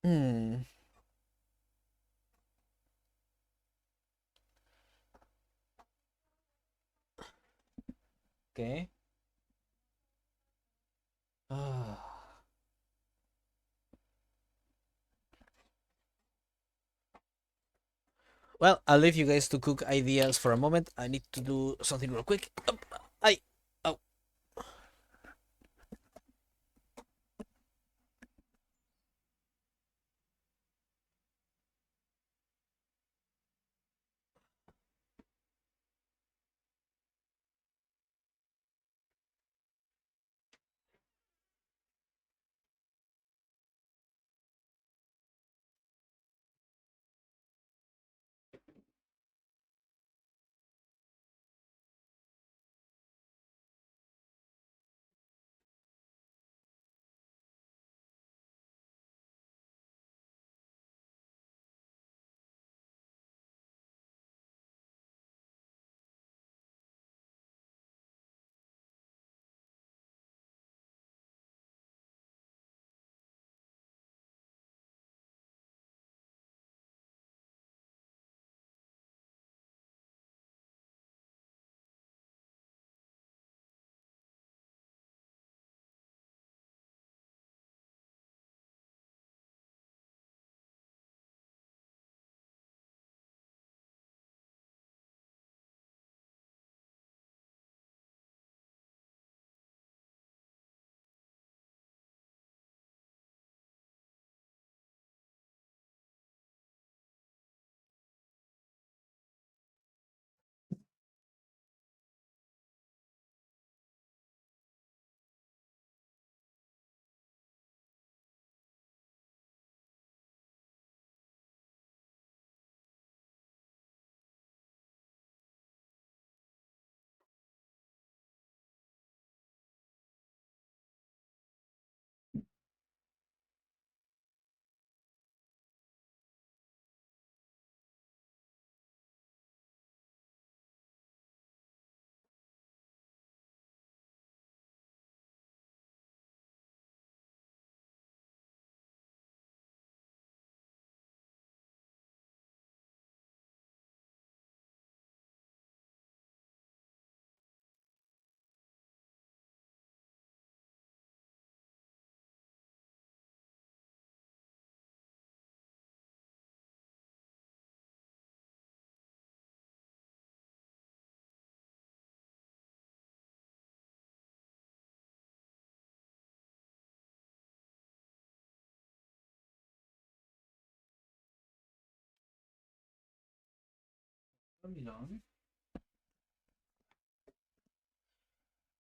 Hmm. Okay. Ah. Well, I'll leave you guys to cook ideas for a moment. I need to do something real quick. I. Oh.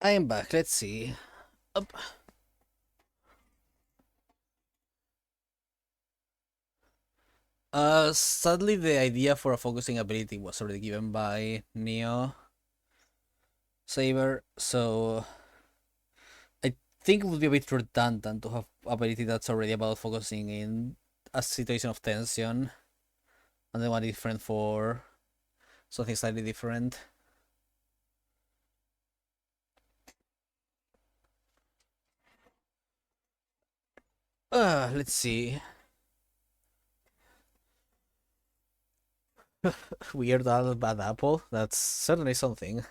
I am back. Let's see. Up. Sadly, the idea for a focusing ability was already given by Neo Saber, so I think it would be a bit redundant to have ability that's already about focusing in a situation of tension. and then one different for something slightly different. Let's see. Weird Al Bad Apple. That's certainly something.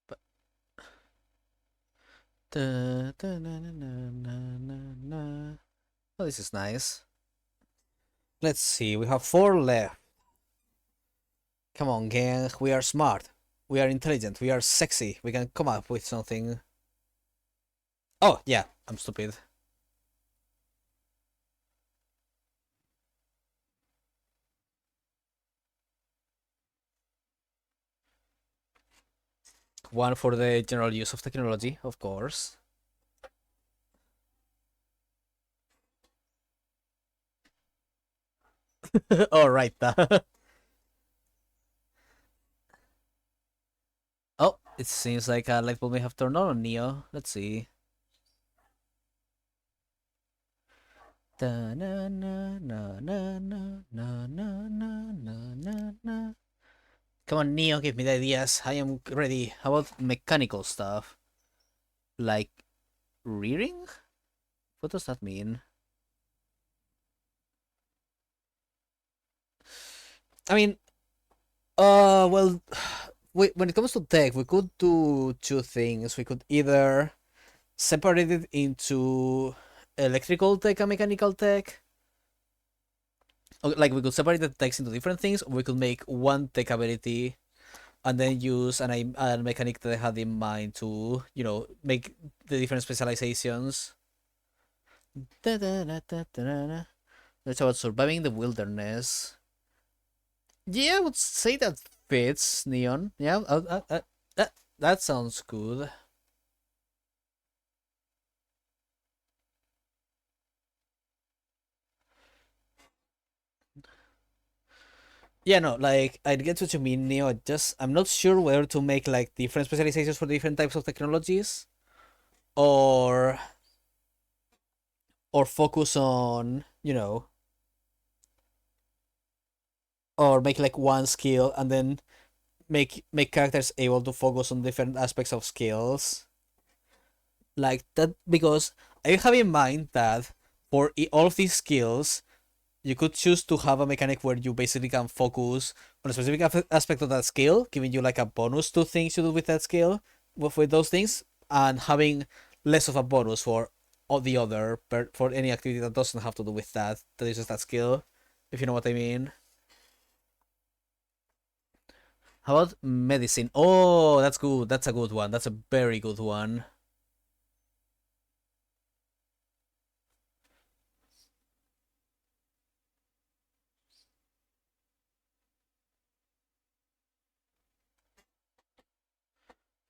But oh, this is nice. Let's see. We have 4 left. Come on, gang. We are smart. We are intelligent. We are sexy. We can come up with something. Oh, yeah. I'm stupid. One for the general use of technology, of course. All right. Oh, it seems like a light bulb may have turned on Neo. Let's see. Da na na na na na na na na na na. Come on, Neo, give me the ideas. I am ready. How about mechanical stuff? Like rearing? What does that mean? I mean, well, when it comes to tech, we could do two things. We could either separate it into electrical tech and mechanical tech. Like we could separate the techs into different things, or we could make one tech ability and then use a mechanic that I had in mind to, make the different specializations. That's about surviving the wilderness. Yeah, I would say that fits, Neon. Yeah, that sounds good. Yeah, no, like I get what you mean, Neo. I'm not sure whether to make like different specializations for different types of technologies, or focus on, or make like one skill and then make characters able to focus on different aspects of skills like that, because I have in mind that for all of these skills you could choose to have a mechanic where you basically can focus on a specific aspect of that skill, giving you like a bonus to things you do with that skill, with those things, and having less of a bonus for all the other for any activity that doesn't have to do with that uses that skill, if you know what I mean. How about medicine? Oh, that's good. That's a good one. That's a very good one.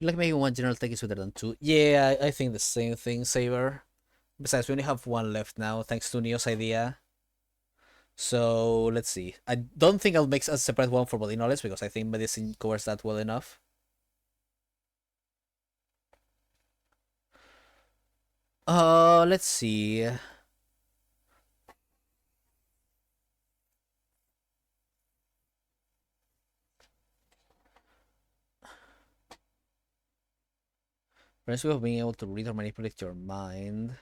Like maybe one general tech is better than two. Yeah, I think the same thing, Saber. Besides, we only have one left now, thanks to Neo's idea. So let's see. I don't think I'll make a separate one for body knowledge because I think medicine covers that well enough. Let's see. Principle of being able to read or manipulate your mind.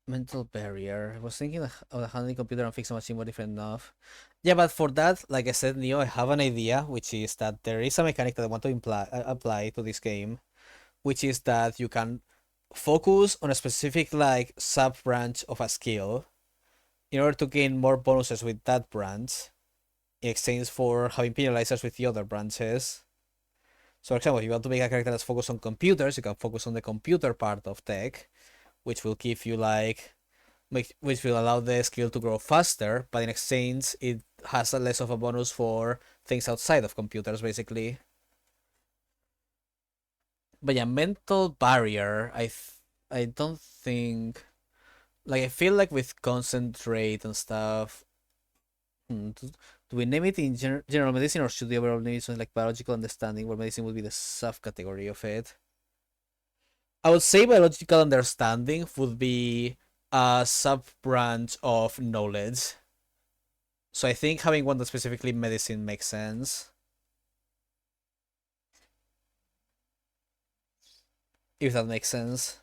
Mental barrier. I was thinking of handling computer and fixing machine were different enough. Yeah, but for that, like I said, Neo, I have an idea, which is that there is a mechanic that I want to apply to this game, which is that you can focus on a specific like sub branch of a skill in order to gain more bonuses with that branch in exchange for having penalizers with the other branches. So, for example, if you want to make a character that's focused on computers, you can focus on the computer part of tech, which will give you like which will allow the skill to grow faster, but in exchange it has a less of a bonus for things outside of computers, basically. But yeah, mental barrier. I don't think, like, I feel like with concentrate and stuff. Do we name it in general medicine, or should the overall name be something like biological understanding, where medicine would be the subcategory of it? I would say biological understanding would be a sub branch of knowledge. So I think having one that specifically medicine makes sense. If that makes sense.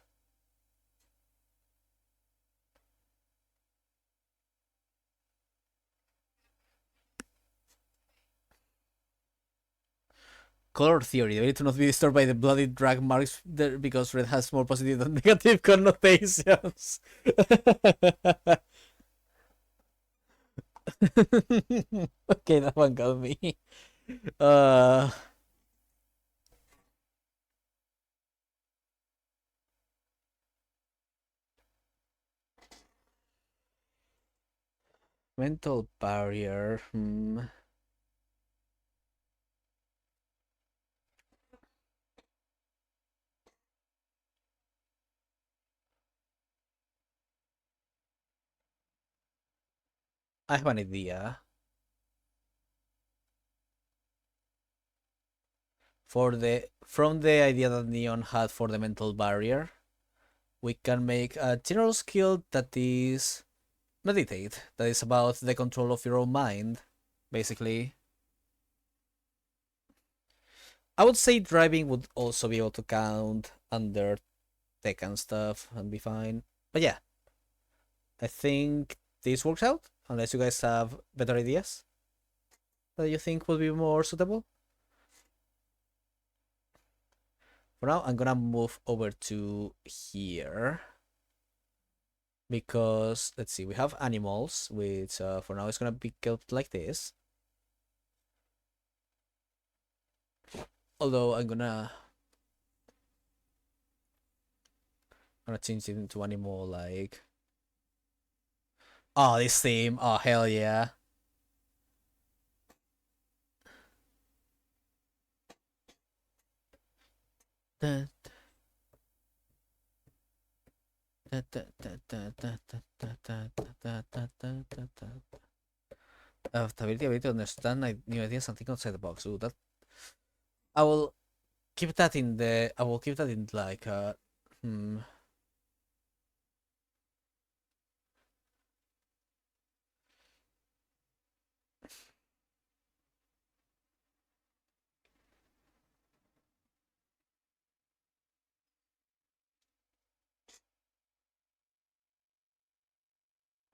Color theory. They need to not be disturbed by the bloody drag marks there because red has more positive than negative connotations. Okay, that one got me. Uh, mental barrier. I have an idea. From the idea that Neon had for the mental barrier, we can make a general skill that is meditate. That is about the control of your own mind, basically. I would say driving would also be able to count under tech and stuff and be fine. But yeah, I think this works out. Unless you guys have better ideas that you think would be more suitable. For now, I'm gonna move over to here. Because, let's see, we have animals, which for now is gonna be kept like this. Although gonna change it into animal like... Oh, this theme. Oh, hell yeah. Ability to understand new ideas and think outside the box. Ooh, that I will keep that in the. I will keep that in like. Hmm.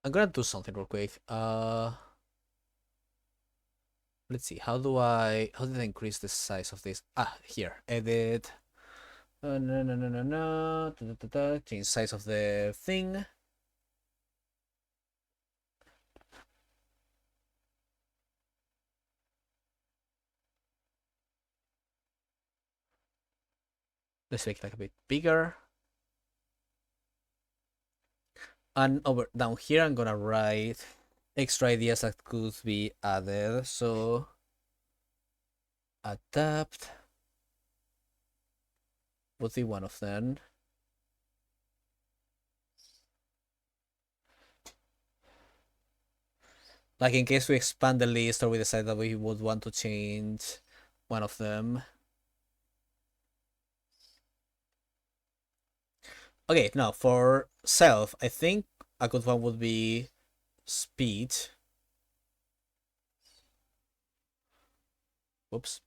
I'm gonna do something real quick. Let's see. How did I increase the size of this? Ah, here. Edit. No, no, no, no, no. Change size of the thing. Let's make it like a bit bigger. And over down here, I'm gonna write extra ideas that could be added. So adapt would be one of them. Like in case we expand the list or we decide that we would want to change one of them. Okay, now for self, I think a good one would be speed. Whoops.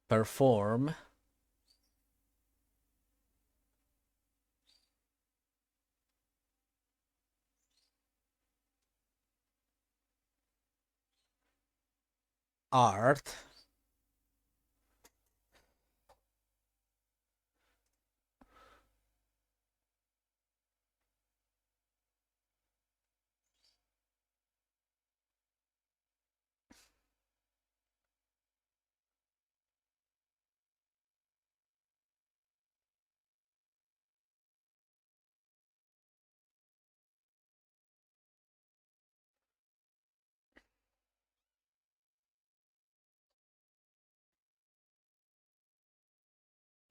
Perform. Art.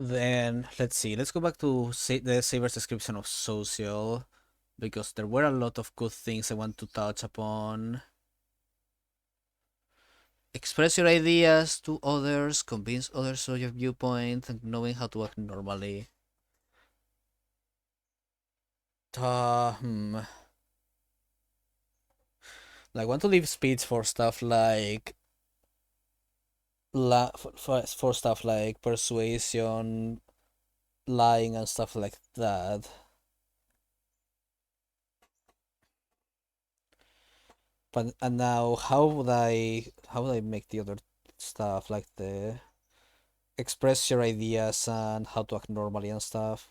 Then let's see. Let's go back to the Saber's description of social. because there were a lot of good things I want to touch upon. Express your ideas to others, convince others of your viewpoint, and knowing how to act normally. Hmm. Like, want to leave speech for stuff like for stuff like persuasion, lying, and stuff like that. But and now, how would I make the other stuff like the express your ideas and how to act normally and stuff?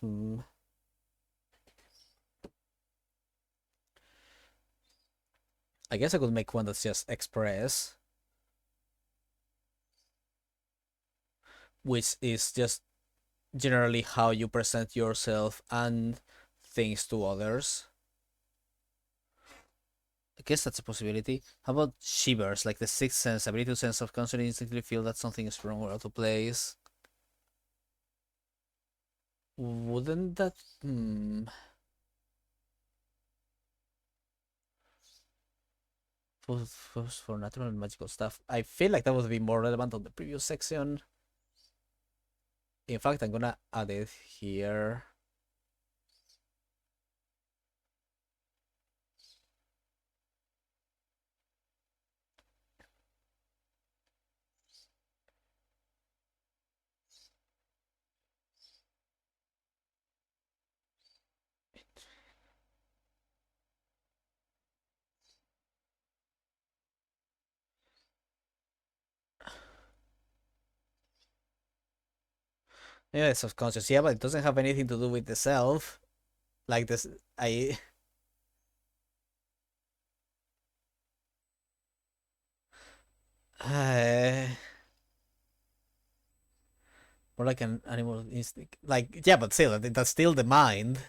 I guess I could make one that's just express, which is just generally how you present yourself and things to others. I guess that's a possibility. How about shivers, like the sixth sense, ability to sense of constantly instinctively feel that something is wrong or out of place? Wouldn't that? For natural and magical stuff. I feel like that would be more relevant on the previous section. In fact, I'm gonna add it here. Yeah, it's subconscious. Yeah, but it doesn't have anything to do with the self. Like this, I. More like an animal instinct. Like, yeah, but still, that's still the mind.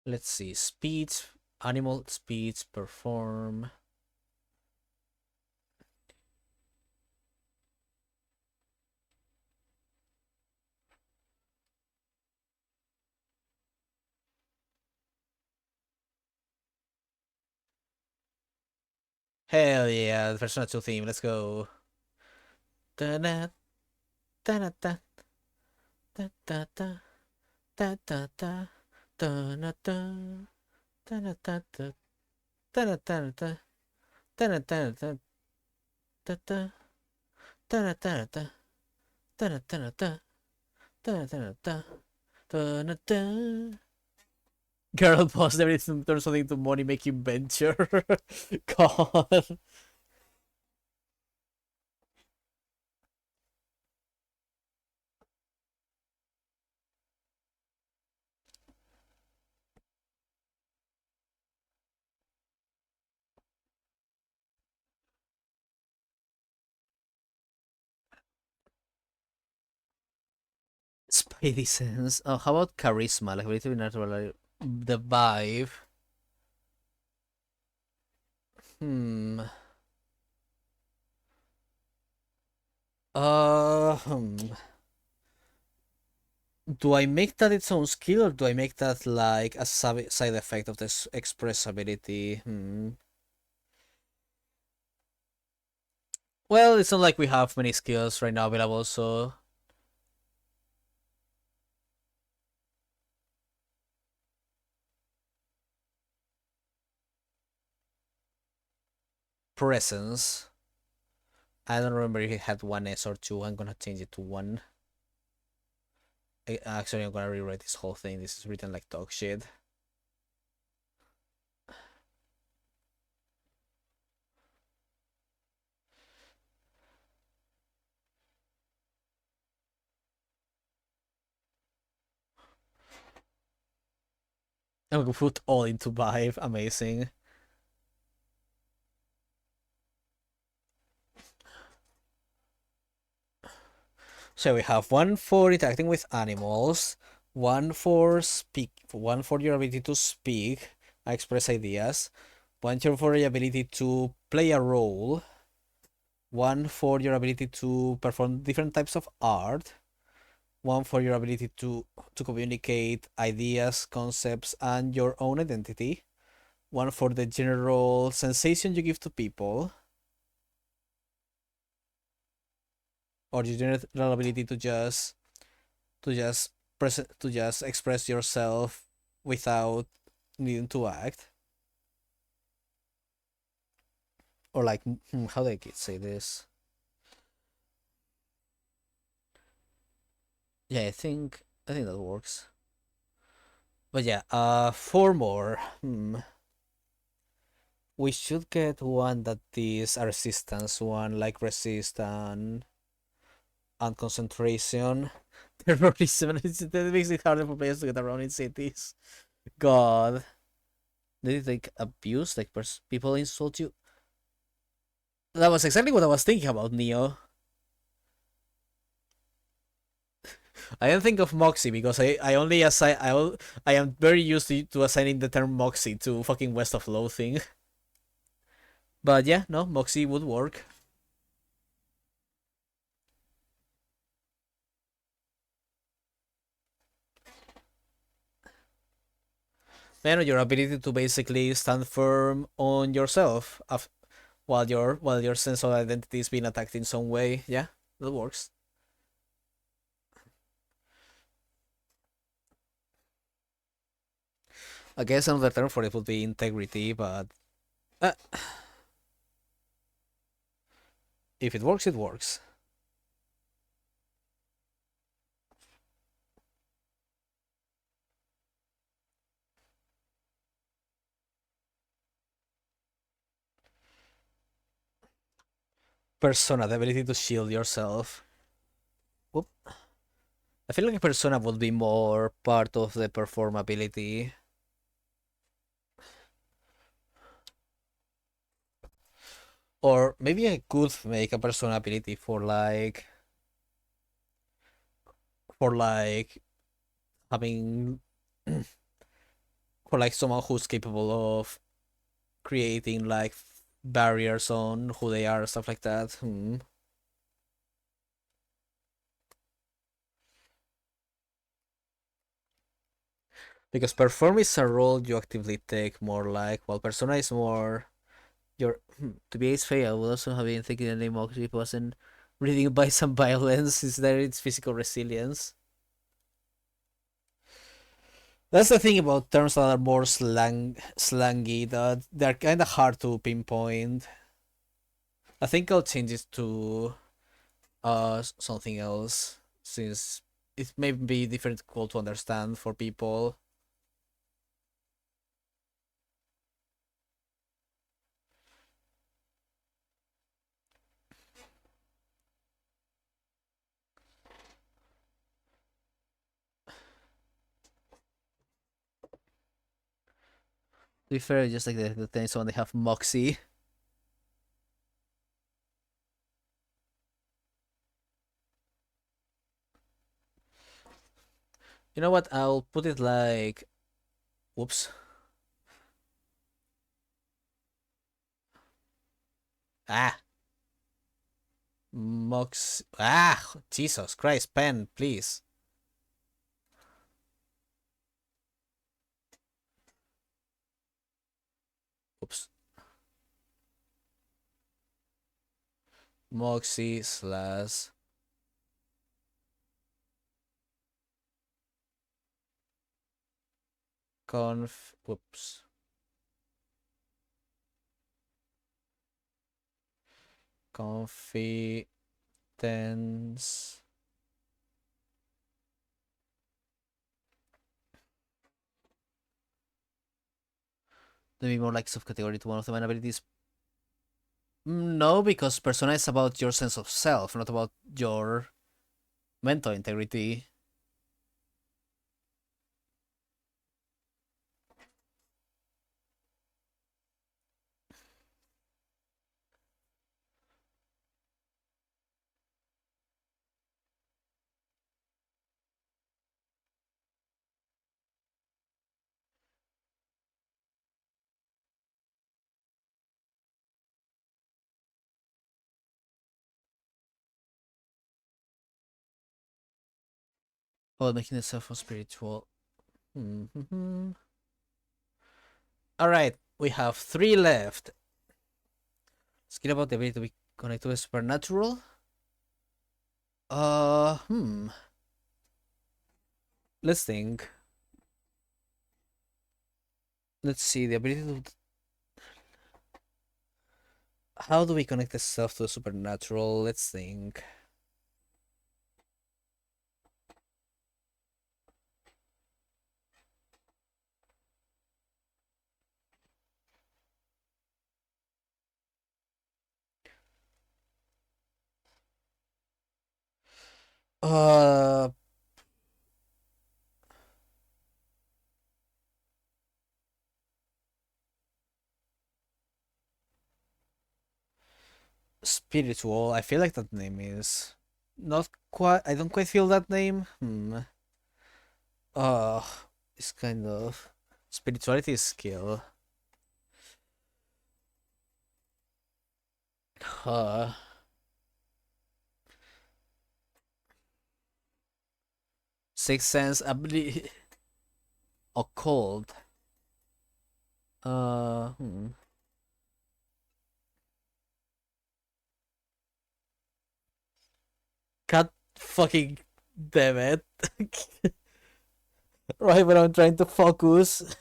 Let's see. Speech, animal speech, perform. Hell yeah, the Persona 2 theme. Let's go. Da-da, da-da-da, da-da-da, da-da-da, da-da-da, da-da-da, da-da-da, da-da-da, da-da, da-da-da, da-da-da, da-da-da, da-da-da. Girl boss never needs to turn something into money making venture. God. Spidey sense. Oh, how about charisma? Like, ability to be natural, like, the vibe. Hmm. Hmm. Do I make that its own skill or do I make that like a side effect of this express ability? Well, it's not like we have many skills right now available, so presence. I don't remember if it had one S or two. I'm gonna change it to one. Actually, I'm gonna rewrite this whole thing. This is written like dog shit. I'm gonna put all into Vive. Amazing. So we have one for interacting with animals, one for one for your ability to speak, express ideas, one for your ability to play a role, one for your ability to perform different types of art, one for your ability to communicate ideas, concepts, and your own identity, one for the general sensation you give to people, or your general ability to just express yourself without needing to act. Or like, how do I say this? Yeah, I think that works. But yeah, four more. We should get one that is a resistance one, like resist and concentration. Terrorism. That makes it harder for players to get around in cities. God, did it like abuse? Like people insult you? That was exactly what I was thinking about, Neo. I didn't think of Moxie because I only assign I am very used to assigning the term Moxie to fucking West of Loathing. But yeah, no, Moxie would work. Man, your ability to basically stand firm on yourself while your sense of identity is being attacked in some way. Yeah, that works. I guess another term for it would be integrity, but uh, if it works, it works. Persona, the ability to shield yourself. Whoop. I feel like a persona would be more part of the performability. Or maybe I could make a persona ability for like having for like someone who's capable of creating like barriers on who they are, stuff like that. Because perform is a role you actively take more like, while persona is more your. To be ace fair, I would also have been thinking the name of it wasn't reading by some violence, is that it's physical resilience. That's the thing about terms that are more slangy, that they're kind of hard to pinpoint. I think I'll change it to something else, since it may be difficult to understand for people. To be fair, just like the tennis one, they have Moxie. You know what? I'll put it like, whoops. Ah, Mox. Ah, Jesus Christ, pen, please. Oops. Moxie slash whoops. Confidence. Maybe more like subcategory to one of the main abilities. No, because persona is about your sense of self, not about your mental integrity. Oh, making itself more spiritual. Alright, we have 3 left. Skill about the ability to be connected to the supernatural. Uh, hmm. Let's think. Let's see, the ability to... How do we connect the self to the supernatural? Let's think. Uh, Spiritual. I feel like that name is not quite. I don't quite feel that name. Uh, it's kind of spirituality is skill. Uh, Sixth sense ability. Occult. Uh, hmm. God fucking damn it! Right when I'm trying to focus.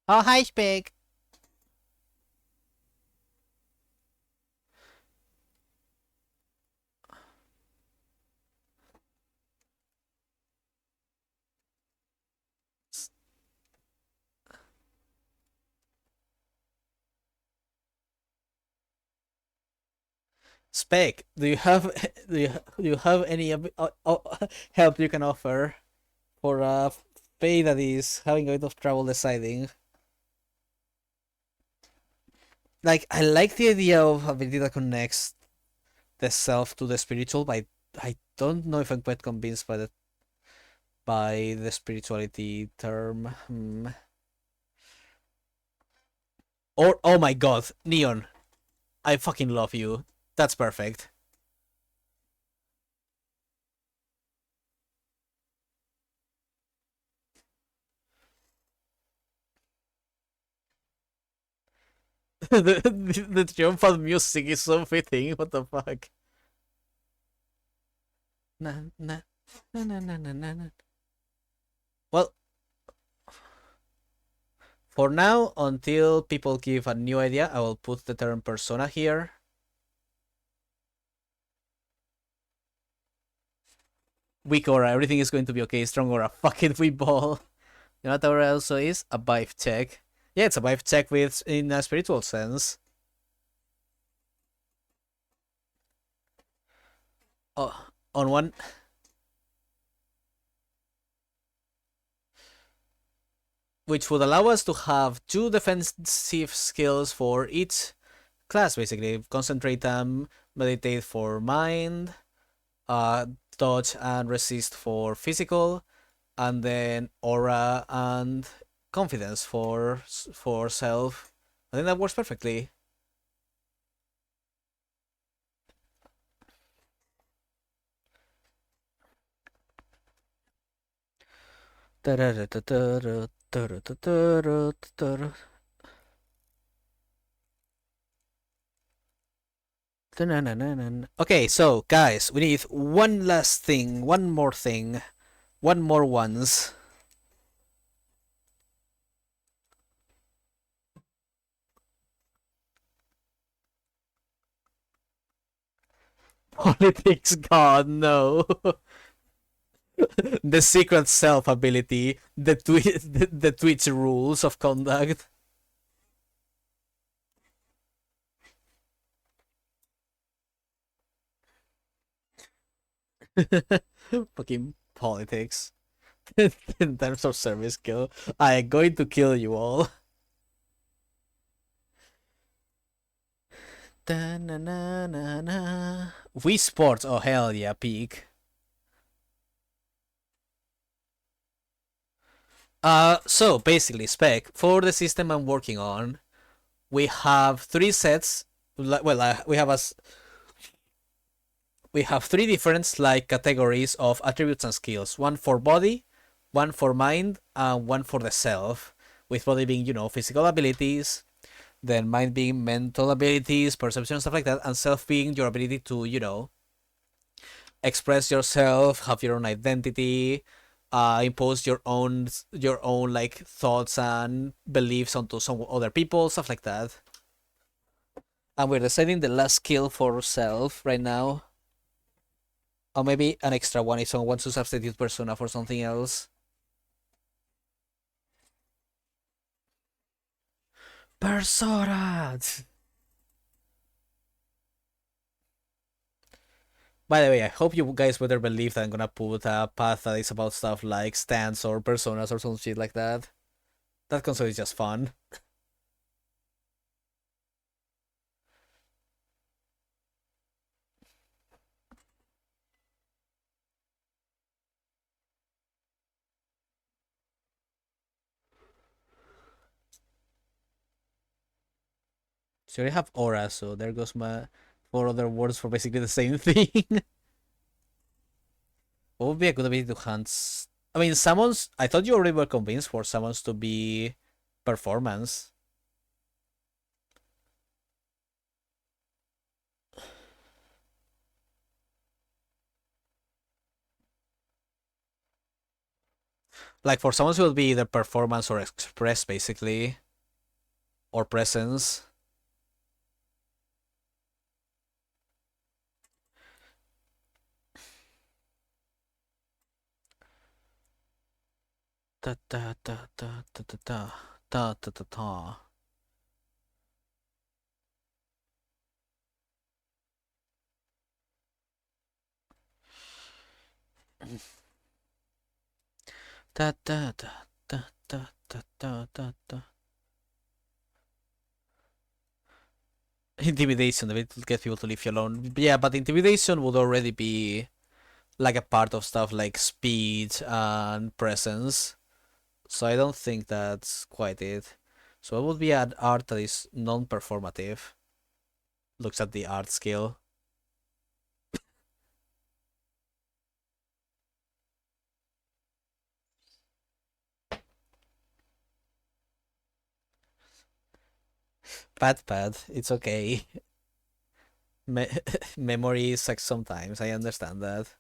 Oh, hi, Spig. Spec, do you have do you have any help you can offer for a Faye that is having a bit of trouble deciding? Like, I like the idea of ability that connects the self to the spiritual, but I don't know if I'm quite convinced by the spirituality term. Or oh my god, Neon, I fucking love you. That's perfect. The jump on music is so fitting. What the fuck? Na na na na na na na. Well, for now, until people give a new idea, I will put the term persona here. Weak aura, everything is going to be okay. Strong aura, fucking we ball. You know what aura also is? A vibe check. Yeah, it's a vibe check with in a spiritual sense. Oh, on one. Which would allow us to have 2 defensive skills for each class, basically. Concentrate and meditate for mind, uh, dodge and resist for physical, and then aura and confidence for self. I think that works perfectly. Okay, so guys, we need one last thing, one more thing, one more ones. Politics, god, no. The secret self ability, the Twitch rules of conduct. Fucking politics. In terms of service skill, I am going to kill you all. Wii Sports, oh hell yeah, peak. So basically, spec for the system I'm working on, we have three sets. Well, we have three different like categories of attributes and skills. One for body, one for mind, and one for the self. With body being, physical abilities, then mind being mental abilities, perception, stuff like that, and self being your ability to, express yourself, have your own identity, impose your own like thoughts and beliefs onto some other people, stuff like that. And we're deciding the last skill for self right now. Or maybe an extra one if someone wants to substitute persona for something else. Persona! By the way, I hope you guys better believe that I'm gonna put a path that is about stuff like stands or personas or some shit like that. That console is just fun. So I have aura, so there goes my 4 other words for basically the same thing. What would be a good ability to hunt? I mean, summons. I thought you already were convinced for summons to be performance. Like for summons, it will be either performance or express, basically, or presence. Ta ta ta ta ta ta ta ta ta ta ta. Ta ta ta ta ta ta ta ta ta. Intimidation, the way to get people to leave you alone. Yeah, but intimidation would already be like a part of stuff like speed and presence. So I don't think that's quite it. So it would be an art that is non-performative. Looks at the art skill. Pad. It's okay. Me memory sucks sometimes. I understand that.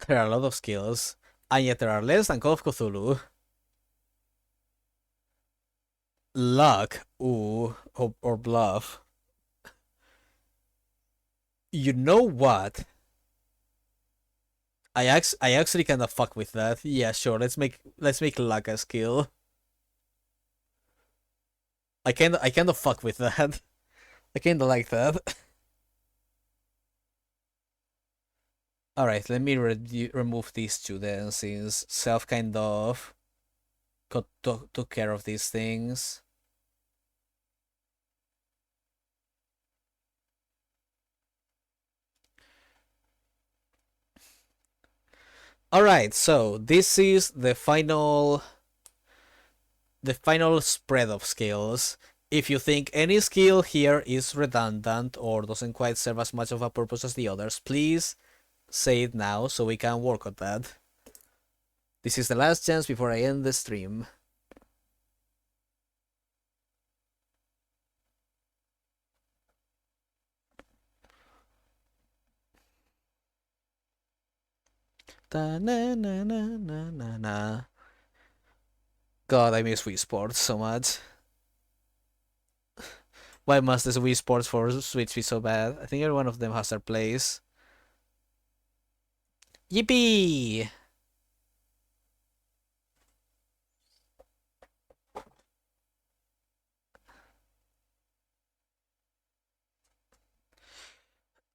There are a lot of skills, and yet there are less than Call of Cthulhu. Luck, ooh, or bluff. You know what? I actually kind of fuck with that. Yeah, sure. Let's make luck a skill. I kind of fuck with that. I kind of like that. All right, let me remove these two then, since self kind of took care of these things. All right, so this is the final spread of skills. If you think any skill here is redundant or doesn't quite serve as much of a purpose as the others, please say it now so we can work on that. This is the last chance before I end the stream. Da na na na na na na. God, I miss Wii Sports so much. Why must this Wii Sports for Switch be so bad? I think every one of them has their place. Yippee!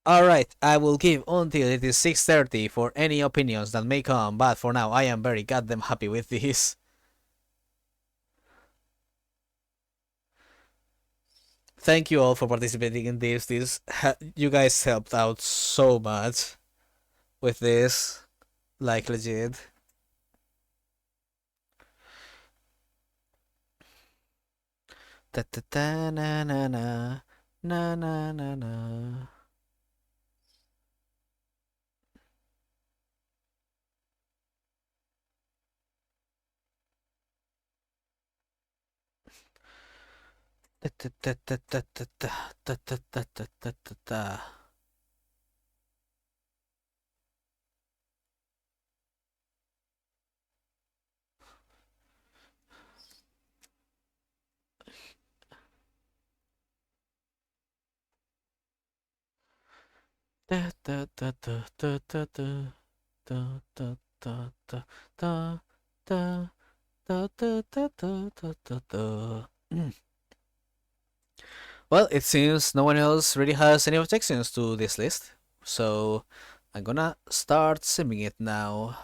Alright, I will give until it is 6:30 for any opinions that may come, but for now I am very goddamn happy with this. Thank you all for participating in this. You guys helped out so much with this, like legit. Ta ta ta na na na na na na na. Ta ta ta ta ta ta ta ta ta ta ta ta ta. Ta ta ta ta ta ta ta ta ta ta ta ta ta ta ta ta ta ta ta. Well, it seems no one else really has any objections to this list, so I'm gonna start simming it now.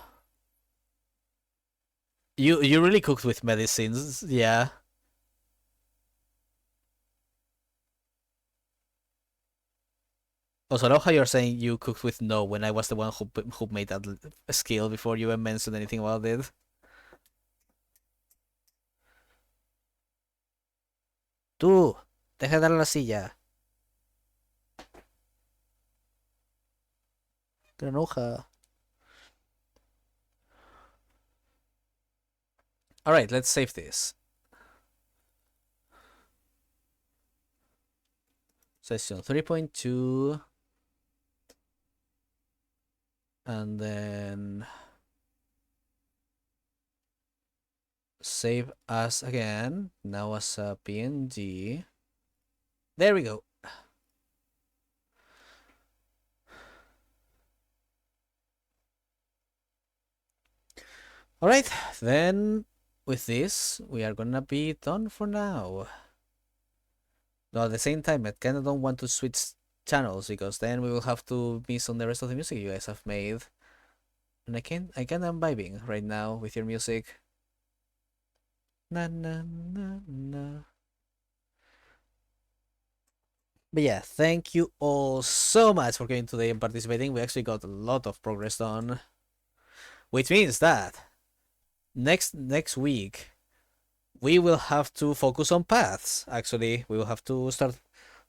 You really cooked with medicines, yeah. Also, I love how you're saying you cooked with no when I was the one who made that skill before you even mentioned anything about it. Tú, deja de darle la silla. Te enoja. Alright, let's save this. Session 3.2. And then save as again. Now as a PNG. There we go. Alright, then with this, we are gonna be done for now. Though at the same time, I kinda don't want to switch channels because then we will have to miss on the rest of the music you guys have made. And I kinda am vibing right now with your music. Na na na na. But yeah, thank you all so much for coming today and participating. We actually got a lot of progress done. Which means that next week we will have to focus on paths. Actually, we will have to start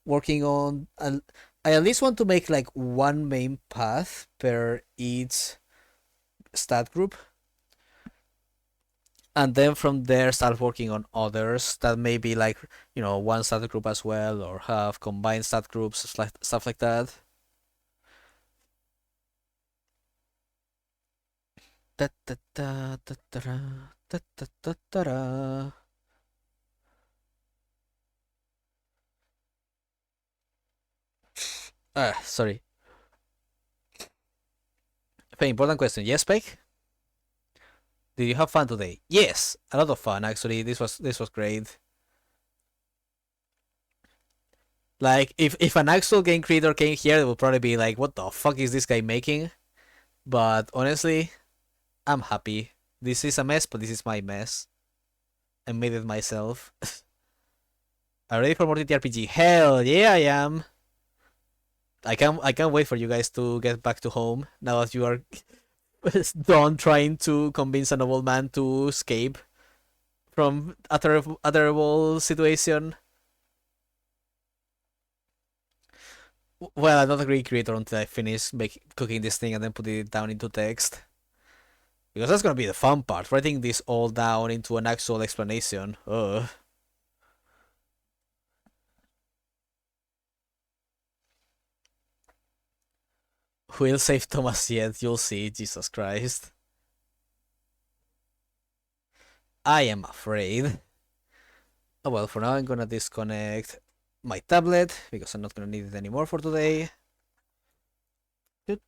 working on. I at least want to make like one main path per each stat group, and then from there start working on others that may be like one stat group as well, or have combined stat groups, stuff like that. Da, da, da, da, da, da, da, da, da, da. Sorry. Very important question. Yes, Peck? Did you have fun today? Yes, a lot of fun actually. This was great. Like if an actual game creator came here, it would probably be like, "What the fuck is this guy making?" But honestly, I'm happy. This is a mess, but this is my mess. I made it myself. Are you ready for more TTRPG? Hell yeah, I am. I can't wait for you guys to get back to home now that you are done trying to convince a nobleman to escape from a terrible situation. Well, I'm not a great creator until I finish cooking this thing and then put it down into text. Because that's gonna be the fun part, writing this all down into an actual explanation. Ugh. Who'll save Thomas yet? You'll see, Jesus Christ. I am afraid. Oh well, for now I'm gonna disconnect my tablet because I'm not gonna need it anymore for today. Up.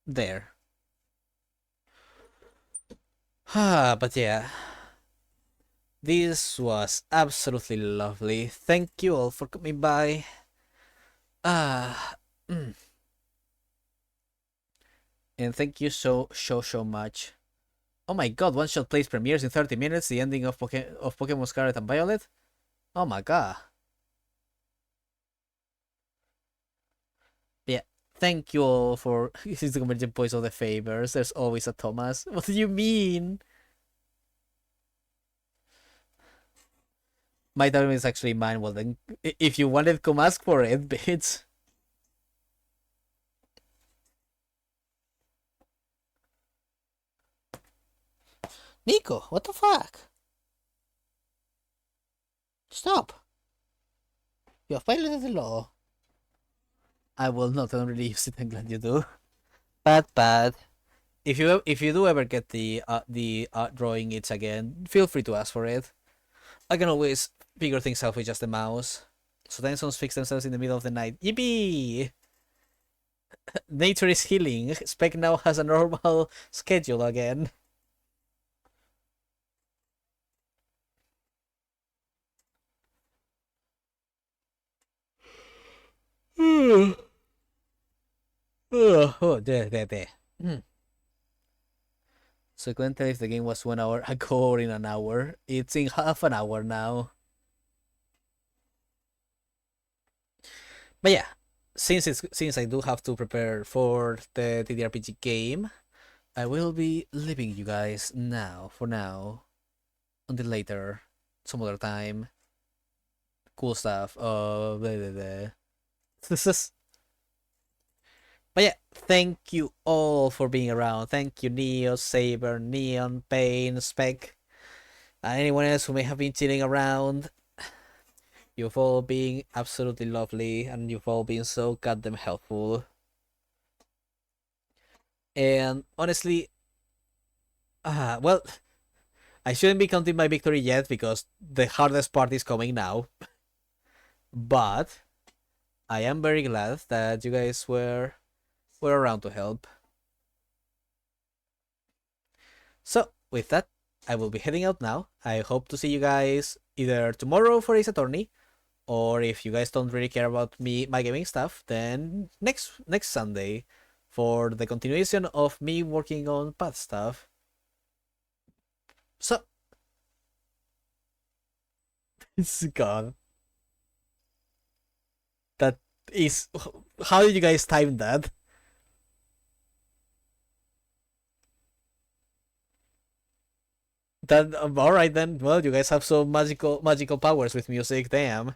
There. But yeah. This was absolutely lovely. Thank you all for coming by. Ah, and thank you so much Oh my god, One Shot Plays premieres in 30 minutes, the ending of Pokemon Scarlet and Violet. Oh my god. Yeah, thank you all for this is the convergent voice of the favors. There's always a Thomas. What do you mean? My time is actually mine. Well then, if you wanted, come ask for it, bitch. Nico, what the fuck? Stop. You have violated the law. I will not unrelease it. I'm glad you do. Bad. If you do ever get the drawing it again, feel free to ask for it. I can always figure things out with just the mouse. So time zones fix themselves in the middle of the night. Yippee! Nature is healing. Spec now has a normal schedule again. There. So I couldn't tell if the game was 1 hour ago or in an hour. It's in half an hour now. But yeah, since I do have to prepare for the TTRPG game, I will be leaving you guys now for now. Until later, some other time. Cool stuff. Blah, blah, blah. But yeah, thank you all for being around. Thank you, Neo, Saber, Neon, Pain, Spec, and anyone else who may have been chilling around. You've all been absolutely lovely, and you've all been so goddamn helpful. And honestly, well, I shouldn't be counting my victory yet because the hardest part is coming now. But I am very glad that you guys were around to help. So with that, I will be heading out now. I hope to see you guys either tomorrow for Ace Attorney, or if you guys don't really care about my gaming stuff, then next Sunday for the continuation of me working on path stuff. So it's gone. That is how did you guys time that? That all right then. Well, you guys have some magical powers with music. Damn.